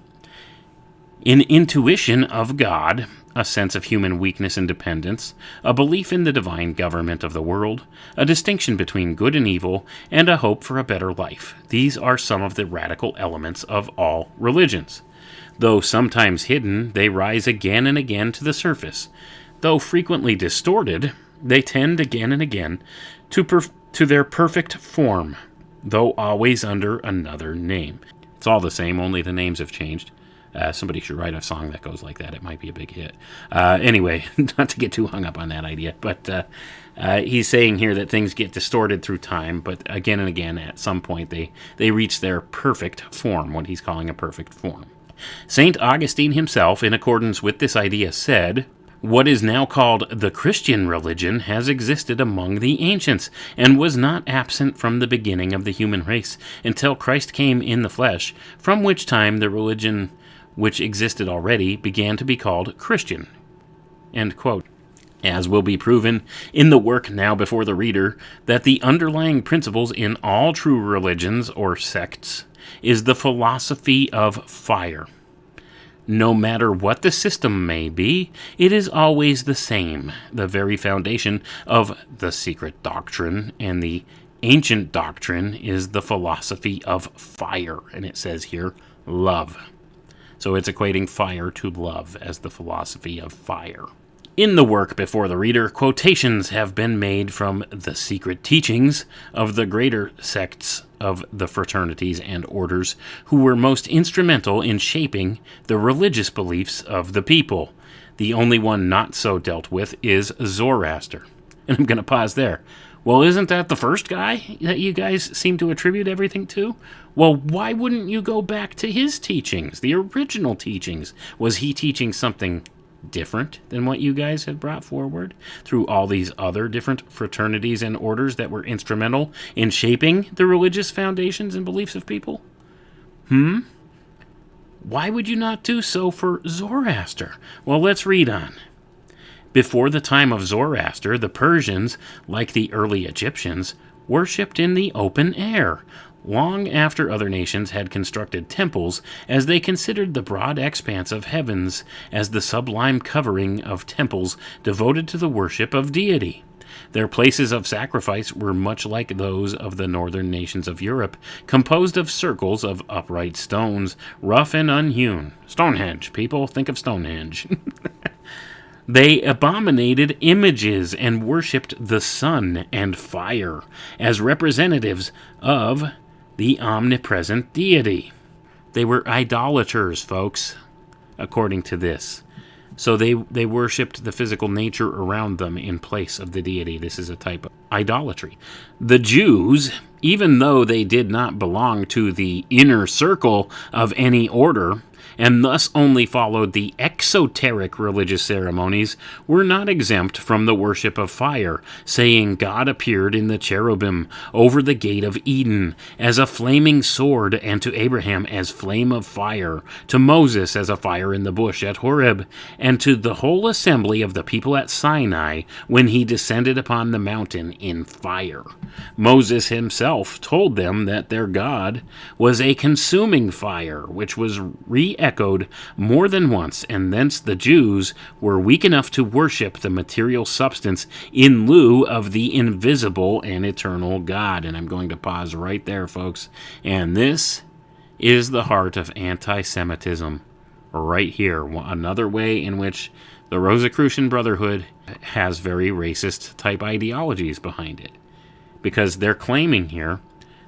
In intuition of God, a sense of human weakness and dependence, a belief in the divine government of the world, a distinction between good and evil, and a hope for a better life. These are some of the radical elements of all religions. Though sometimes hidden, they rise again and again to the surface. Though frequently distorted, they tend again and again to their perfect form, though always under another name. It's all the same, only the names have changed. Somebody should write a song that goes like that. It might be a big hit. Anyway, not to get too hung up on that idea, but he's saying here that things get distorted through time, but again and again, at some point, they reach their perfect form, what he's calling a perfect form. St. Augustine himself, in accordance with this idea, said, "What is now called the Christian religion has existed among the ancients, and was not absent from the beginning of the human race, until Christ came in the flesh, from which time the religion which existed already began to be called Christian." End quote. As will be proven in the work now before the reader, that the underlying principles in all true religions or sects is the philosophy of fire. No matter what the system may be, it is always the same. The very foundation of the secret doctrine and the ancient doctrine is the philosophy of fire. And it says here, love. So it's equating fire to love as the philosophy of fire. In the work before the reader, quotations have been made from the secret teachings of the greater sects of the fraternities and orders who were most instrumental in shaping the religious beliefs of the people. The only one not so dealt with is Zoroaster. And I'm going to pause there. Well, isn't that the first guy that you guys seem to attribute everything to? Well, why wouldn't you go back to his teachings, the original teachings? Was he teaching something different than what you guys had brought forward through all these other different fraternities and orders that were instrumental in shaping the religious foundations and beliefs of people? Why would you not do so for Zoroaster? Well, let's read on. Before the time of Zoroaster, the Persians, like the early Egyptians, worshipped in the open air, long after other nations had constructed temples, as they considered the broad expanse of heavens as the sublime covering of temples devoted to the worship of deity. Their places of sacrifice were much like those of the northern nations of Europe, composed of circles of upright stones, rough and unhewn. Stonehenge, people, think of Stonehenge. They abominated images and worshipped the sun and fire as representatives of the omnipresent deity. They were idolaters, folks, according to this. So they worshipped the physical nature around them in place of the deity. This is a type of idolatry. The Jews, even though they did not belong to the inner circle of any order, and thus only followed the exoteric religious ceremonies, were not exempt from the worship of fire, saying God appeared in the cherubim over the gate of Eden as a flaming sword, and to Abraham as flame of fire, to Moses as a fire in the bush at Horeb, and to the whole assembly of the people at Sinai when he descended upon the mountain in fire. Moses himself told them that their God was a consuming fire, which was re-echoed more than once, and thence the Jews were weak enough to worship the material substance in lieu of the invisible and eternal God. And I'm going to pause right there, folks. And this is the heart of anti-Semitism right here. Another way in which the Rosicrucian Brotherhood has very racist type ideologies behind it. Because they're claiming here,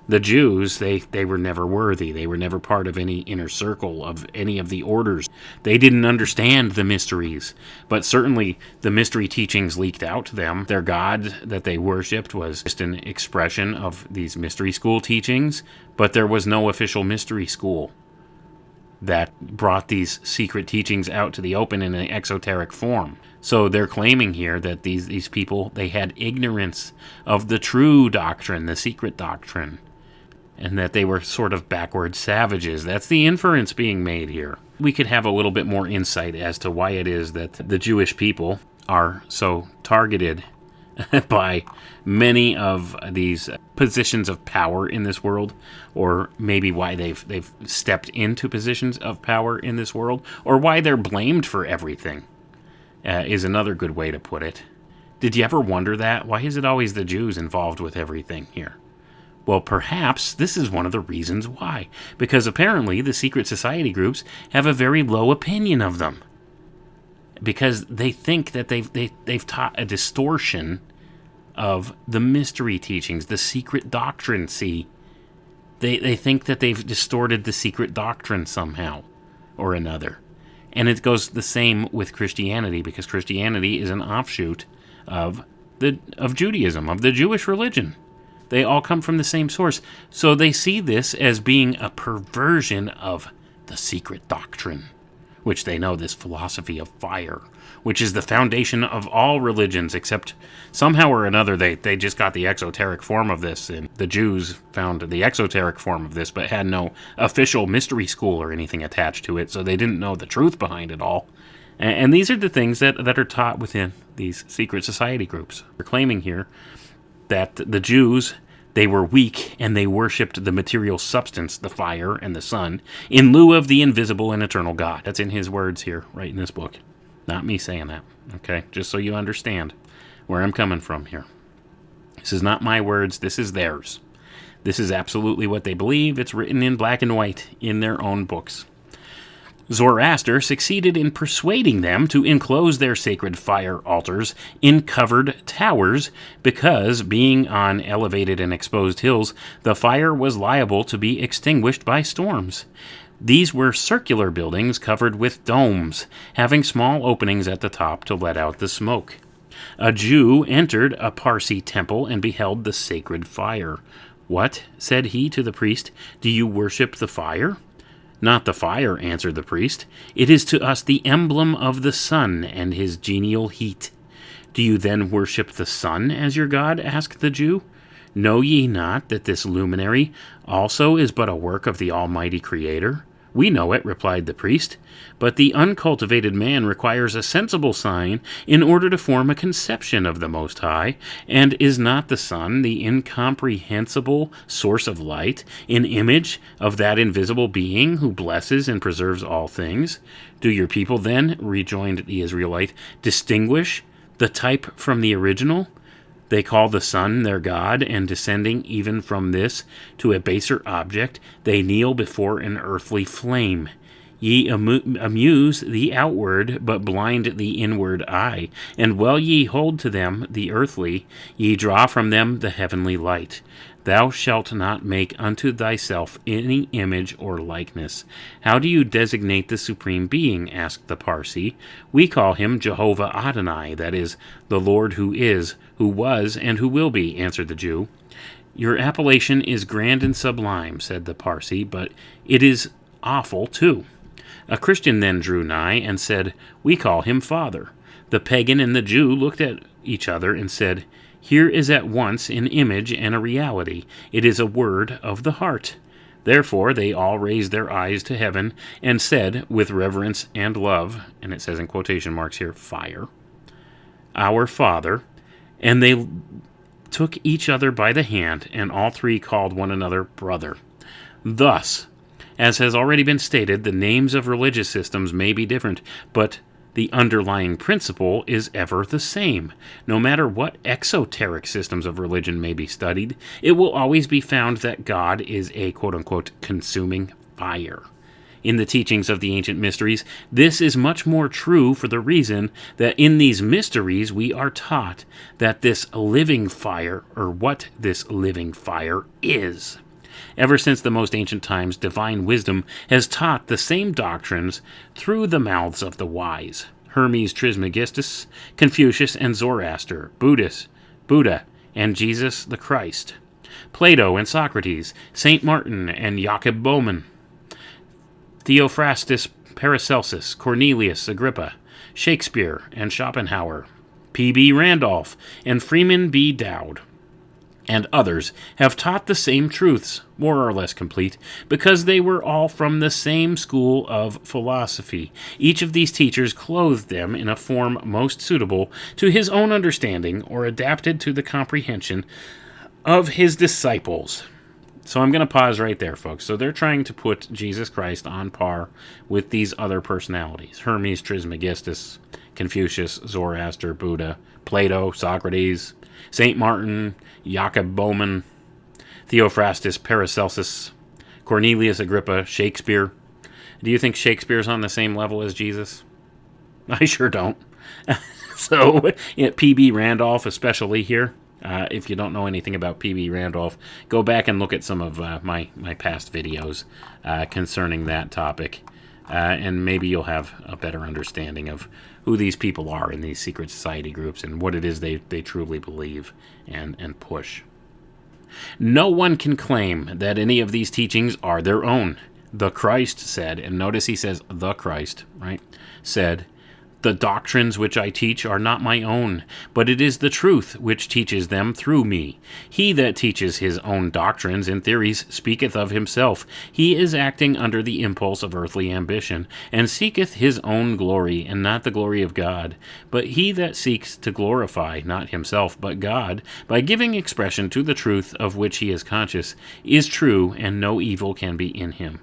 the Jews, they were never worthy. They were never part of any inner circle of any of the orders. They didn't understand the mysteries. But certainly the mystery teachings leaked out to them. Their God that they worshipped was just an expression of these mystery school teachings. But there was no official mystery school that brought these secret teachings out to the open in an exoteric form. So they're claiming here that these people, they had ignorance of the true doctrine, the secret doctrine, and that they were sort of backward savages. That's the inference being made here. We could have a little bit more insight as to why it is that the Jewish people are so targeted by many of these positions of power in this world, or maybe why they've stepped into positions of power in this world, or why they're blamed for everything. is another good way to put it. Did you ever wonder that? Why is it always the Jews involved with everything here? Well, perhaps this is one of the reasons why. Because apparently the secret society groups have a very low opinion of them. Because they think that they've taught a distortion of the mystery teachings, the secret doctrine, see? They think that they've distorted the secret doctrine somehow or another. And it goes the same with Christianity, because Christianity is an offshoot of Judaism, of the Jewish religion. They all come from the same source. So they see this as being a perversion of the secret doctrine, which they know, this philosophy of fire, which is the foundation of all religions, except somehow or another they just got the exoteric form of this, and the Jews found the exoteric form of this, but had no official mystery school or anything attached to it, so they didn't know the truth behind it all. And these are the things that are taught within these secret society groups. They're claiming here that the Jews, they were weak and they worshipped the material substance, the fire and the sun, in lieu of the invisible and eternal God. That's in his words here, right in this book. Not me saying that, okay? Just so you understand where I'm coming from here. This is not my words, this is theirs. This is absolutely what they believe. It's written in black and white in their own books. Zoroaster succeeded in persuading them to enclose their sacred fire altars in covered towers because, being on elevated and exposed hills, the fire was liable to be extinguished by storms. These were circular buildings covered with domes, having small openings at the top to let out the smoke. A Jew entered a Parsi temple and beheld the sacred fire. "What?" said he to the priest. "Do you worship the fire?" "Not the fire," answered the priest. "It is to us the emblem of the sun and his genial heat." "Do you then worship the sun as your god?" asked the Jew. "Know ye not that this luminary also is but a work of the Almighty Creator?" "We know it," replied the priest, "but the uncultivated man requires a sensible sign in order to form a conception of the Most High, and is not the sun the incomprehensible source of light, an image of that invisible being who blesses and preserves all things? Do your people then," rejoined the Israelite, "distinguish the type from the original? They call the sun their god, and descending even from this to a baser object, they kneel before an earthly flame. Ye amuse the outward, but blind the inward eye, and while ye hold to them the earthly, ye draw from them the heavenly light. Thou shalt not make unto thyself any image or likeness." "How do you designate the Supreme Being?" asked the Parsi. "We call him Jehovah Adonai, that is, the Lord who is, who was, and who will be," answered the Jew. "Your appellation is grand and sublime," said the Parsi, "but it is awful too." A Christian then drew nigh and said, "We call him Father." The pagan and the Jew looked at each other and said, "Here is at once an image and a reality. It is a word of the heart." Therefore they all raised their eyes to heaven and said with reverence and love, and it says in quotation marks here, fire, "Our Father," and they took each other by the hand, and all three called one another brother. Thus, as has already been stated, the names of religious systems may be different, but the underlying principle is ever the same. No matter what exoteric systems of religion may be studied, it will always be found that God is a quote-unquote consuming fire. In the teachings of the ancient mysteries, this is much more true for the reason that in these mysteries we are taught that this living fire, or what this living fire is. Ever since the most ancient times, divine wisdom has taught the same doctrines through the mouths of the wise. Hermes Trismegistus, Confucius and Zoroaster, Buddha, and Jesus the Christ. Plato and Socrates, St. Martin and Jacob Boehme, Theophrastus Paracelsus, Cornelius Agrippa, Shakespeare and Schopenhauer, P.B. Randolph and Freeman B. Dowd, and others have taught the same truths, more or less complete, because they were all from the same school of philosophy. Each of these teachers clothed them in a form most suitable to his own understanding or adapted to the comprehension of his disciples. So I'm going to pause right there, folks. So they're trying to put Jesus Christ on par with these other personalities. Hermes Trismegistus, Confucius, Zoroaster, Buddha, Plato, Socrates, St. Martin, Jacob Boehme, Theophrastus, Paracelsus, Cornelius Agrippa, Shakespeare. Do you think Shakespeare's on the same level as Jesus? I sure don't. So, P.B. Randolph, especially here. If you don't know anything about P.B. Randolph, go back and look at some of my past videos concerning that topic, and maybe you'll have a better understanding of who these people are in these secret society groups and what it is they truly believe and push. No one can claim that any of these teachings are their own. The Christ said, and notice he says the Christ, right, said, "The doctrines which I teach are not my own, but it is the truth which teaches them through me. He that teaches his own doctrines and theories speaketh of himself. He is acting under the impulse of earthly ambition, and seeketh his own glory, and not the glory of God. But he that seeks to glorify not himself, but God, by giving expression to the truth of which he is conscious, is true, and no evil can be in him.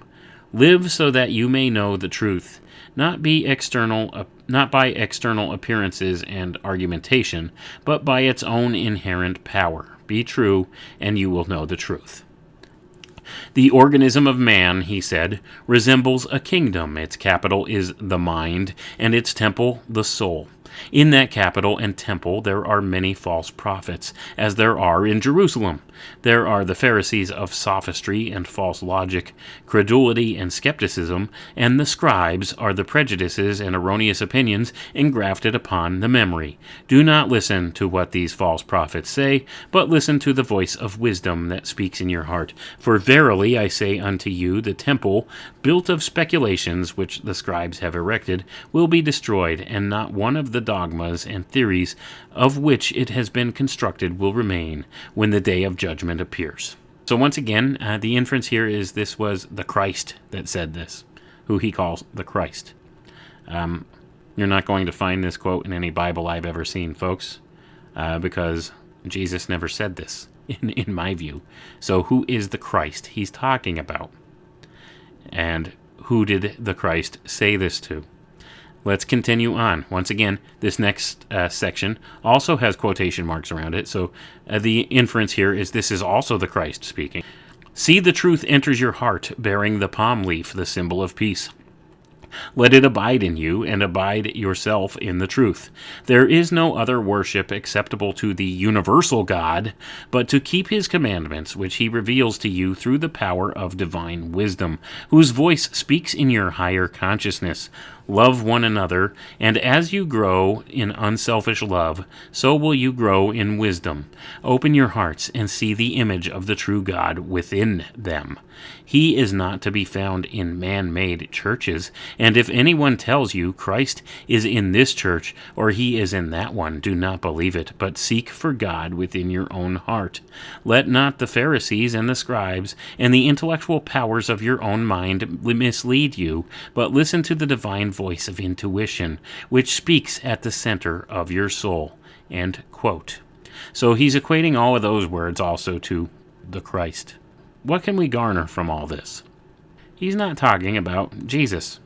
Live so that you may know the truth, not by external appearances and argumentation, but by its own inherent power. Be true, and you will know the truth." The organism of man, he said, resembles a kingdom. Its capital is the mind, and its temple the soul. In that capital and temple there are many false prophets, as there are in Jerusalem. There are the Pharisees of sophistry and false logic, credulity and skepticism, and the scribes are the prejudices and erroneous opinions engrafted upon the memory. Do not listen to what these false prophets say, but listen to the voice of wisdom that speaks in your heart. For verily I say unto you, the temple, built of speculations which the scribes have erected, will be destroyed, and not one of the dogmas and theories of which it has been constructed will remain when the day of judgment appears. So once again, the inference here is this was the Christ that said this, who he calls the Christ. You're not going to find this quote in any Bible I've ever seen, folks, because Jesus never said this, in my view. So who is the Christ he's talking about? And who did the Christ say this to? Let's continue on. Once again, this next section also has quotation marks around it, so the inference here is this is also the Christ speaking. "See, the truth enters your heart, bearing the palm leaf, the symbol of peace. Let it abide in you, and abide yourself in the truth. There is no other worship acceptable to the universal God, but to keep his commandments, which he reveals to you through the power of divine wisdom, whose voice speaks in your higher consciousness. Love one another, and as you grow in unselfish love, so will you grow in wisdom. Open your hearts and see the image of the true God within them. He is not to be found in man-made churches, and if anyone tells you Christ is in this church or he is in that one, do not believe it, but seek for God within your own heart. Let not the Pharisees and the scribes and the intellectual powers of your own mind mislead you, but listen to the divine voice of intuition, which speaks at the center of your soul." End quote. So he's equating all of those words also to the Christ. What can we garner from all this? He's not talking about Jesus.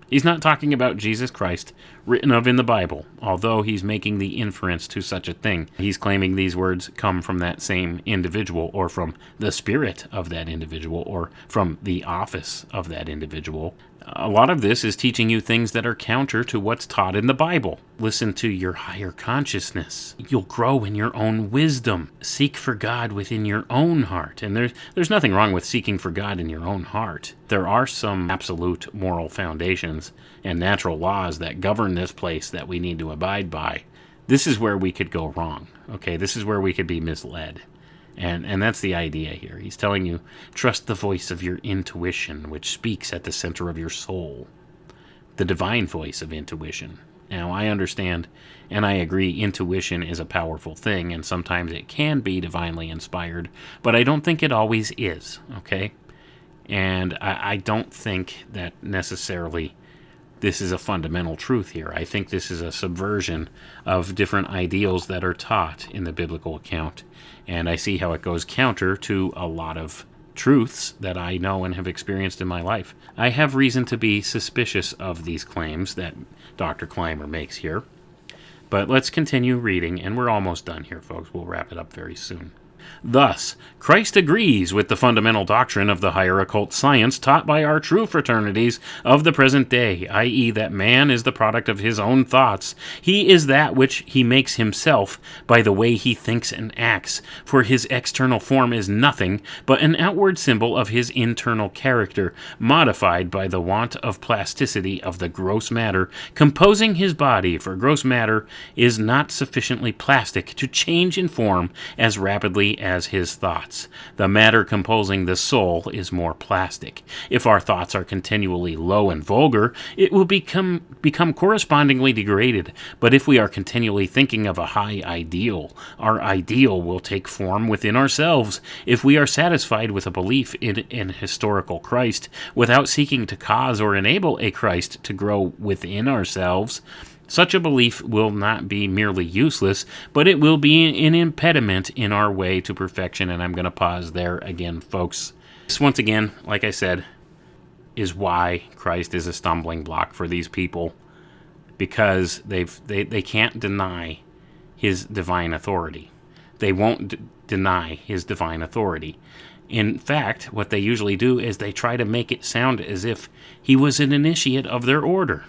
He's not talking about Jesus Christ, written of in the Bible, although he's making the inference to such a thing. He's claiming these words come from that same individual, or from the spirit of that individual, or from the office of that individual. A lot of this is teaching you things that are counter to what's taught in the Bible. Listen to your higher consciousness. You'll grow in your own wisdom. Seek for God within your own heart. And there's nothing wrong with seeking for God in your own heart. There are some absolute moral foundations and natural laws that govern this place that we need to abide by. This is where we could go wrong. Okay, this is where we could be misled. And that's the idea here. He's telling you, trust the voice of your intuition, which speaks at the center of your soul. The divine voice of intuition. Now, I understand, and I agree, intuition is a powerful thing, and sometimes it can be divinely inspired, but I don't think it always is, okay? And I don't think that necessarily this is a fundamental truth here. I think this is a subversion of different ideals that are taught in the biblical account. And I see how it goes counter to a lot of truths that I know and have experienced in my life, I have reason to be suspicious of these claims that Dr. Clymer makes here. But let's continue reading, and we're almost done here, folks. We'll wrap it up very soon. Thus, Christ agrees with the fundamental doctrine of the higher occult science taught by our true fraternities of the present day, i.e., that man is the product of his own thoughts. He is that which he makes himself by the way he thinks and acts, for his external form is nothing but an outward symbol of his internal character, modified by the want of plasticity of the gross matter composing his body, for gross matter is not sufficiently plastic to change in form as rapidly as his thoughts. The matter composing the soul is more plastic. If our thoughts are continually low and vulgar, it will become correspondingly degraded. But if we are continually thinking of a high ideal, our ideal will take form within ourselves. If we are satisfied with a belief in an historical Christ, without seeking to cause or enable a Christ to grow within ourselves, such a belief will not be merely useless, but it will be an impediment in our way to perfection. And I'm going to pause there again, folks. This, once again, like I said, is why Christ is a stumbling block for these people, because they can't deny his divine authority. They won't deny his divine authority. In fact, what they usually do is they try to make it sound as if he was an initiate of their order.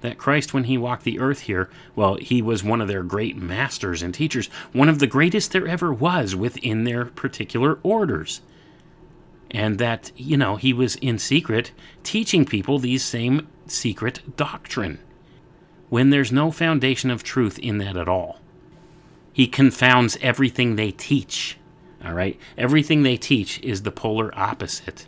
That Christ, when he walked the earth here, well, he was one of their great masters and teachers, one of the greatest there ever was within their particular orders. And that, he was in secret teaching people these same secret doctrine, when there's no foundation of truth in that at all. He confounds everything they teach, all right? Everything they teach is the polar opposite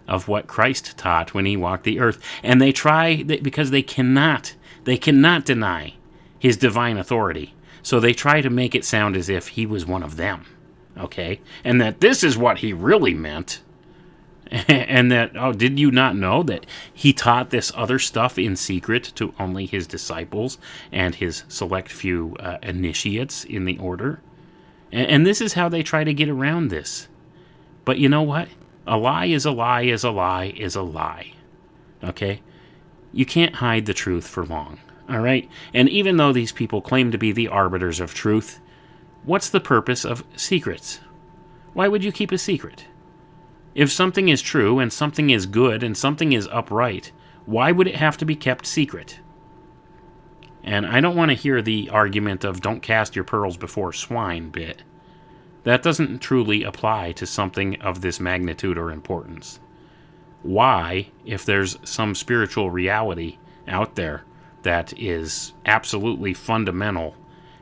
of what Christ taught when he walked the earth. And they try, because they cannot deny his divine authority. So they try to make it sound as if he was one of them, okay? And that this is what he really meant. And that, did you not know that he taught this other stuff in secret to only his disciples and his select few initiates in the order? And this is how they try to get around this. But you know what? A lie is a lie is a lie is a lie. Okay? You can't hide the truth for long. All right? And even though these people claim to be the arbiters of truth, what's the purpose of secrets? Why would you keep a secret? If something is true and something is good and something is upright, why would it have to be kept secret? And I don't want to hear the argument of don't cast your pearls before swine bit. That doesn't truly apply to something of this magnitude or importance. Why, if there's some spiritual reality out there that is absolutely fundamental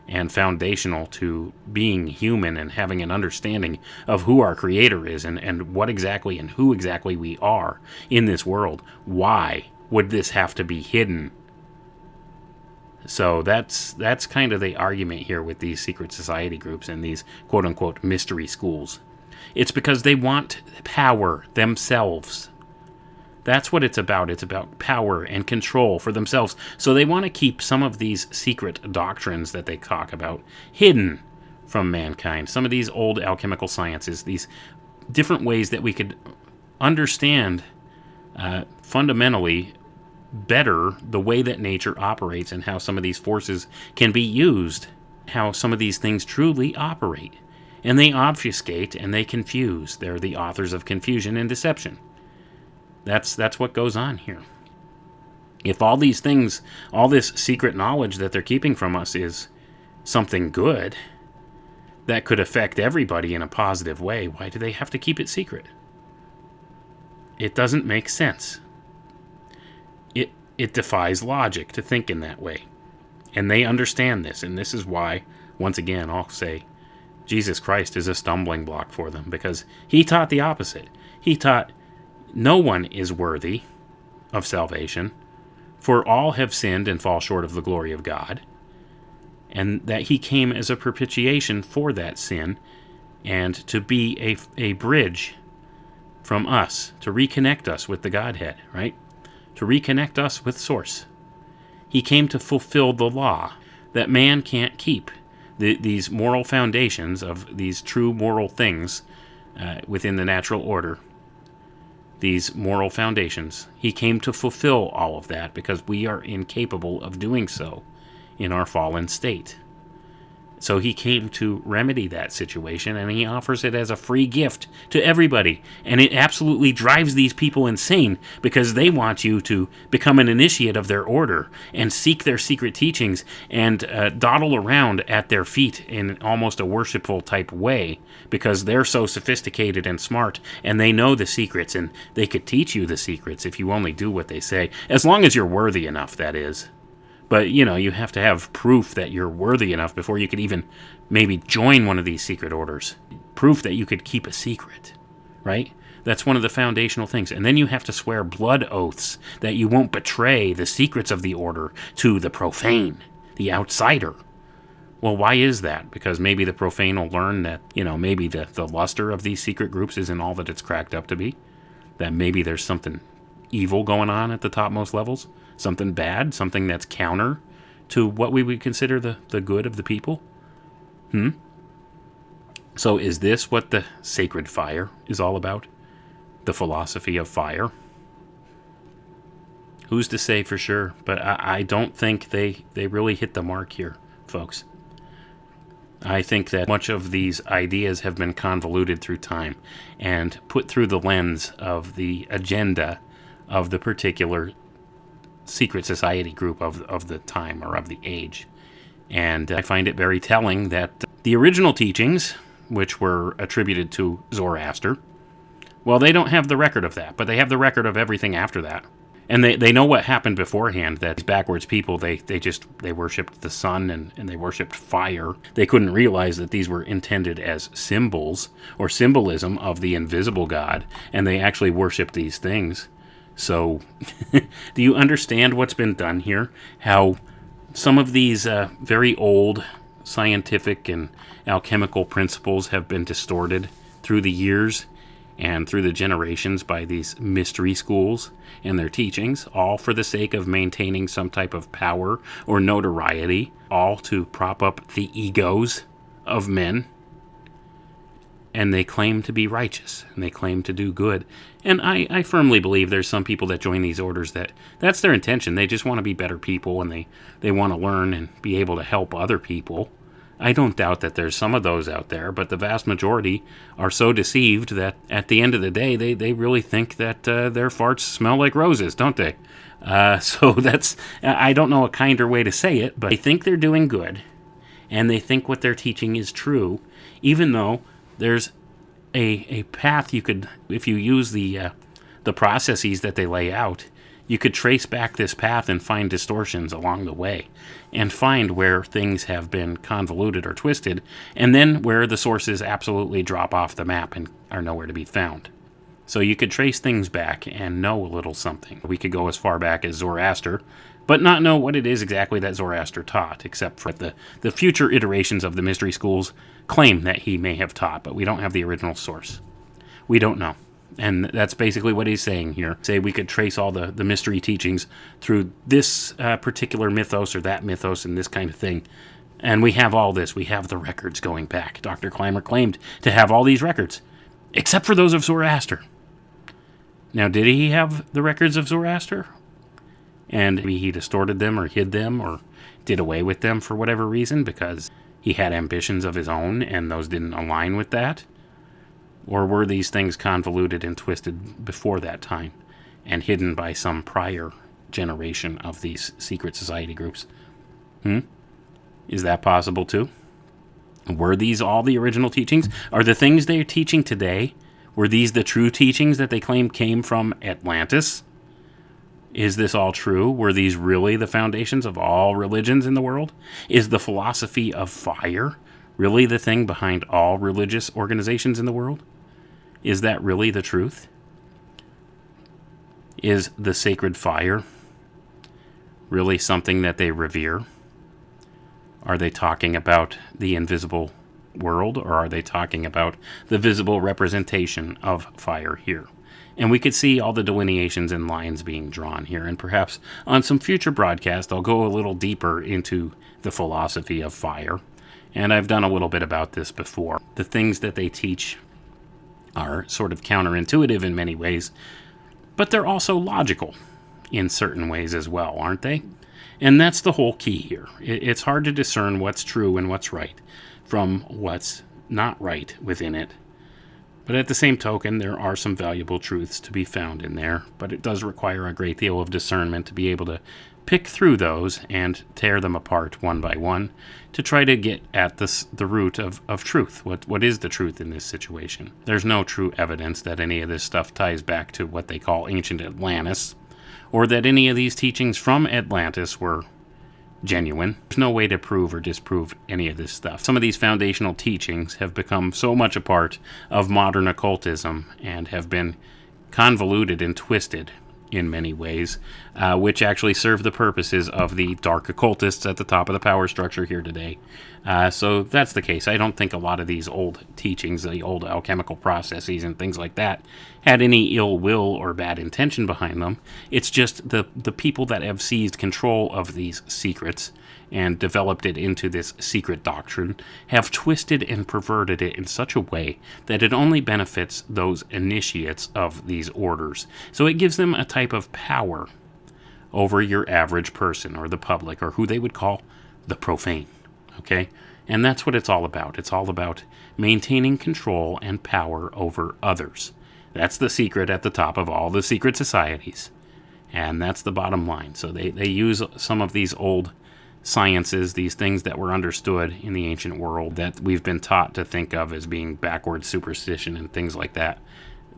and foundational to being human and having an understanding of who our Creator is and what exactly and who exactly we are in this world, why would this have to be hidden? So that's kind of the argument here with these secret society groups and these quote-unquote mystery schools. It's because they want power themselves. That's what it's about. It's about power and control for themselves. So they want to keep some of these secret doctrines that they talk about hidden from mankind. Some of these old alchemical sciences, these different ways that we could understand fundamentally better the way that nature operates and how some of these forces can be used, how some of these things truly operate. And they obfuscate and they confuse. They're the authors of confusion and deception. That's what goes on here. If all these things, all this secret knowledge that they're keeping from us is something good that could affect everybody in a positive way, why do they have to keep it secret? It doesn't make sense. It defies logic to think in that way. And they understand this, and this is why, once again, I'll say Jesus Christ is a stumbling block for them, because he taught the opposite. He taught no one is worthy of salvation, for all have sinned and fall short of the glory of God, and that he came as a propitiation for that sin, and to be a bridge from us, to reconnect us with the Godhead, right? To reconnect us with Source. He came to fulfill the law that man can't keep. These moral foundations of these true moral things within the natural order, these moral foundations. He came to fulfill all of that because we are incapable of doing so in our fallen state. So he came to remedy that situation, and he offers it as a free gift to everybody. And it absolutely drives these people insane because they want you to become an initiate of their order and seek their secret teachings and dawdle around at their feet in almost a worshipful type way because they're so sophisticated and smart and they know the secrets and they could teach you the secrets if you only do what they say. As long as you're worthy enough, that is. But, you have to have proof that you're worthy enough before you could even maybe join one of these secret orders. Proof that you could keep a secret, right? That's one of the foundational things. And then you have to swear blood oaths that you won't betray the secrets of the order to the profane, the outsider. Well, why is that? Because maybe the profane will learn that, maybe the luster of these secret groups isn't all that it's cracked up to be. That maybe there's something evil going on at the topmost levels. Something bad, something that's counter to what we would consider the good of the people? So is this what the sacred fire is all about? The philosophy of fire? Who's to say for sure? But I don't think they really hit the mark here, folks. I think that much of these ideas have been convoluted through time and put through the lens of the agenda of the particular secret society group of the time or of the age. And I find it very telling that the original teachings, which were attributed to Zoroaster, well, they don't have the record of that, but they have the record of everything after that. And they know what happened beforehand, that these backwards people, they worshipped the sun and they worshipped fire. They couldn't realize that these were intended as symbols or symbolism of the invisible God, and they actually worshipped these things. So, do you understand what's been done here? How some of these very old scientific and alchemical principles have been distorted through the years and through the generations by these mystery schools and their teachings, all for the sake of maintaining some type of power or notoriety, all to prop up the egos of men. And they claim to be righteous, and they claim to do good. And I firmly believe there's some people that join these orders that's their intention. They just want to be better people, and they want to learn and be able to help other people. I don't doubt that there's some of those out there, but the vast majority are so deceived that at the end of the day, they really think that their farts smell like roses, don't they? So that's, I don't know a kinder way to say it, but they think they're doing good, and they think what they're teaching is true, even though there's a path you could, if you use the processes that they lay out, you could trace back this path and find distortions along the way and find where things have been convoluted or twisted, and then where the sources absolutely drop off the map and are nowhere to be found. So you could trace things back and know a little something. We could go as far back as Zoroaster, but not know what it is exactly that Zoroaster taught, except for the future iterations of the mystery schools claim that he may have taught, but we don't have the original source. We don't know. And that's basically what he's saying here. Say we could trace all the mystery teachings through this particular mythos or that mythos and this kind of thing. And we have all this. We have the records going back. Dr. Clymer claimed to have all these records, except for those of Zoroaster. Now, did he have the records of Zoroaster? And maybe he distorted them or hid them or did away with them for whatever reason because he had ambitions of his own and those didn't align with that? Or were these things convoluted and twisted before that time and hidden by some prior generation of these secret society groups? Is that possible too? Were these all the original teachings? Are the things they're teaching today, were these the true teachings that they claim came from Atlantis? Is this all true? Were these really the foundations of all religions in the world? Is the philosophy of fire really the thing behind all religious organizations in the world? Is that really the truth? Is the sacred fire really something that they revere? Are they talking about the invisible world, or are they talking about the visible representation of fire here? And we could see all the delineations and lines being drawn here, and perhaps on some future broadcast I'll go a little deeper into the philosophy of fire. And I've done a little bit about this before. The things that they teach are sort of counterintuitive in many ways, but they're also logical in certain ways as well, aren't they? And that's the whole key here. It's hard to discern what's true and what's right from what's not right within it. But at the same token, there are some valuable truths to be found in there, but it does require a great deal of discernment to be able to pick through those and tear them apart one by one to try to get at the root of truth. What is the truth in this situation? There's no true evidence that any of this stuff ties back to what they call ancient Atlantis, or that any of these teachings from Atlantis were genuine. There's no way to prove or disprove any of this stuff. Some of these foundational teachings have become so much a part of modern occultism and have been convoluted and twisted in many ways, which actually serve the purposes of the dark occultists at the top of the power structure here today. So that's the case. I don't think a lot of these old teachings, the old alchemical processes and things like that, had any ill will or bad intention behind them. It's just the people that have seized control of these secrets and developed it into this secret doctrine have twisted and perverted it in such a way that it only benefits those initiates of these orders. So it gives them a type of power over your average person or the public, or who they would call the profane. Okay? And that's what it's all about. It's all about maintaining control and power over others. That's the secret at the top of all the secret societies. And that's the bottom line. So they use some of these old sciences, these things that were understood in the ancient world that we've been taught to think of as being backward superstition and things like that.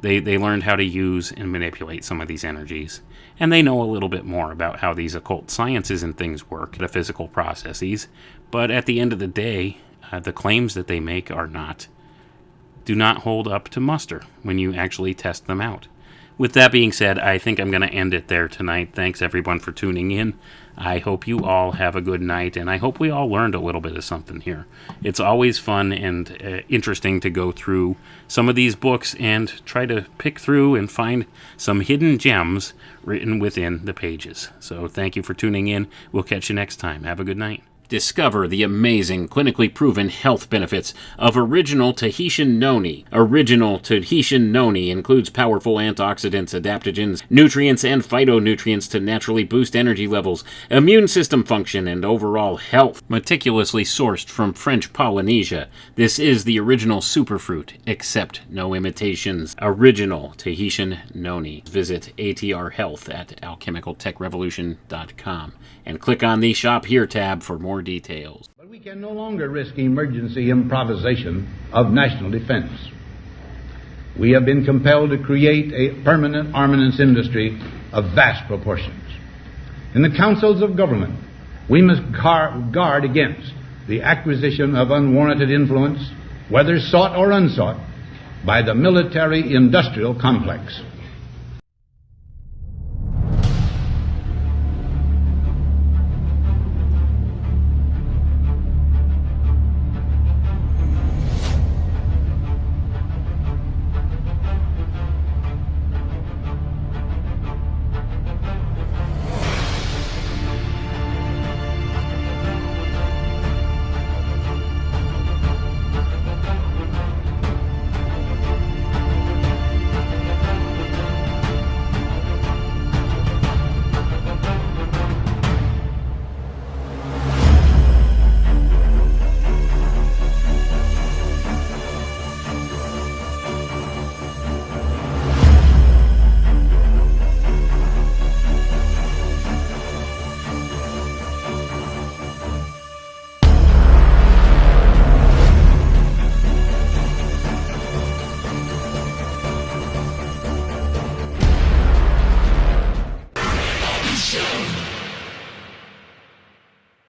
They learned how to use and manipulate some of these energies, and they know a little bit more about how these occult sciences and things work, the physical processes, but at the end of the day, the claims that they make do not hold up to muster when you actually test them out. With that being said, I think I'm going to end it there tonight. Thanks everyone for tuning in. I hope you all have a good night, and I hope we all learned a little bit of something here. It's always fun and interesting to go through some of these books and try to pick through and find some hidden gems written within the pages. So thank you for tuning in. We'll catch you next time. Have a good night. Discover the amazing, clinically proven health benefits of original Tahitian noni. Original Tahitian noni includes powerful antioxidants, adaptogens, nutrients, and phytonutrients to naturally boost energy levels, immune system function, and overall health. Meticulously sourced from French Polynesia, this is the original superfruit. Accept no imitations. Original Tahitian noni. Visit ATR Health at alchemicaltechrevolution.com and click on the Shop Here tab for more details. But we can no longer risk emergency improvisation of national defense. We have been compelled to create a permanent armaments industry of vast proportions. In the councils of government, we must guard against the acquisition of unwarranted influence, whether sought or unsought, by the military-industrial complex.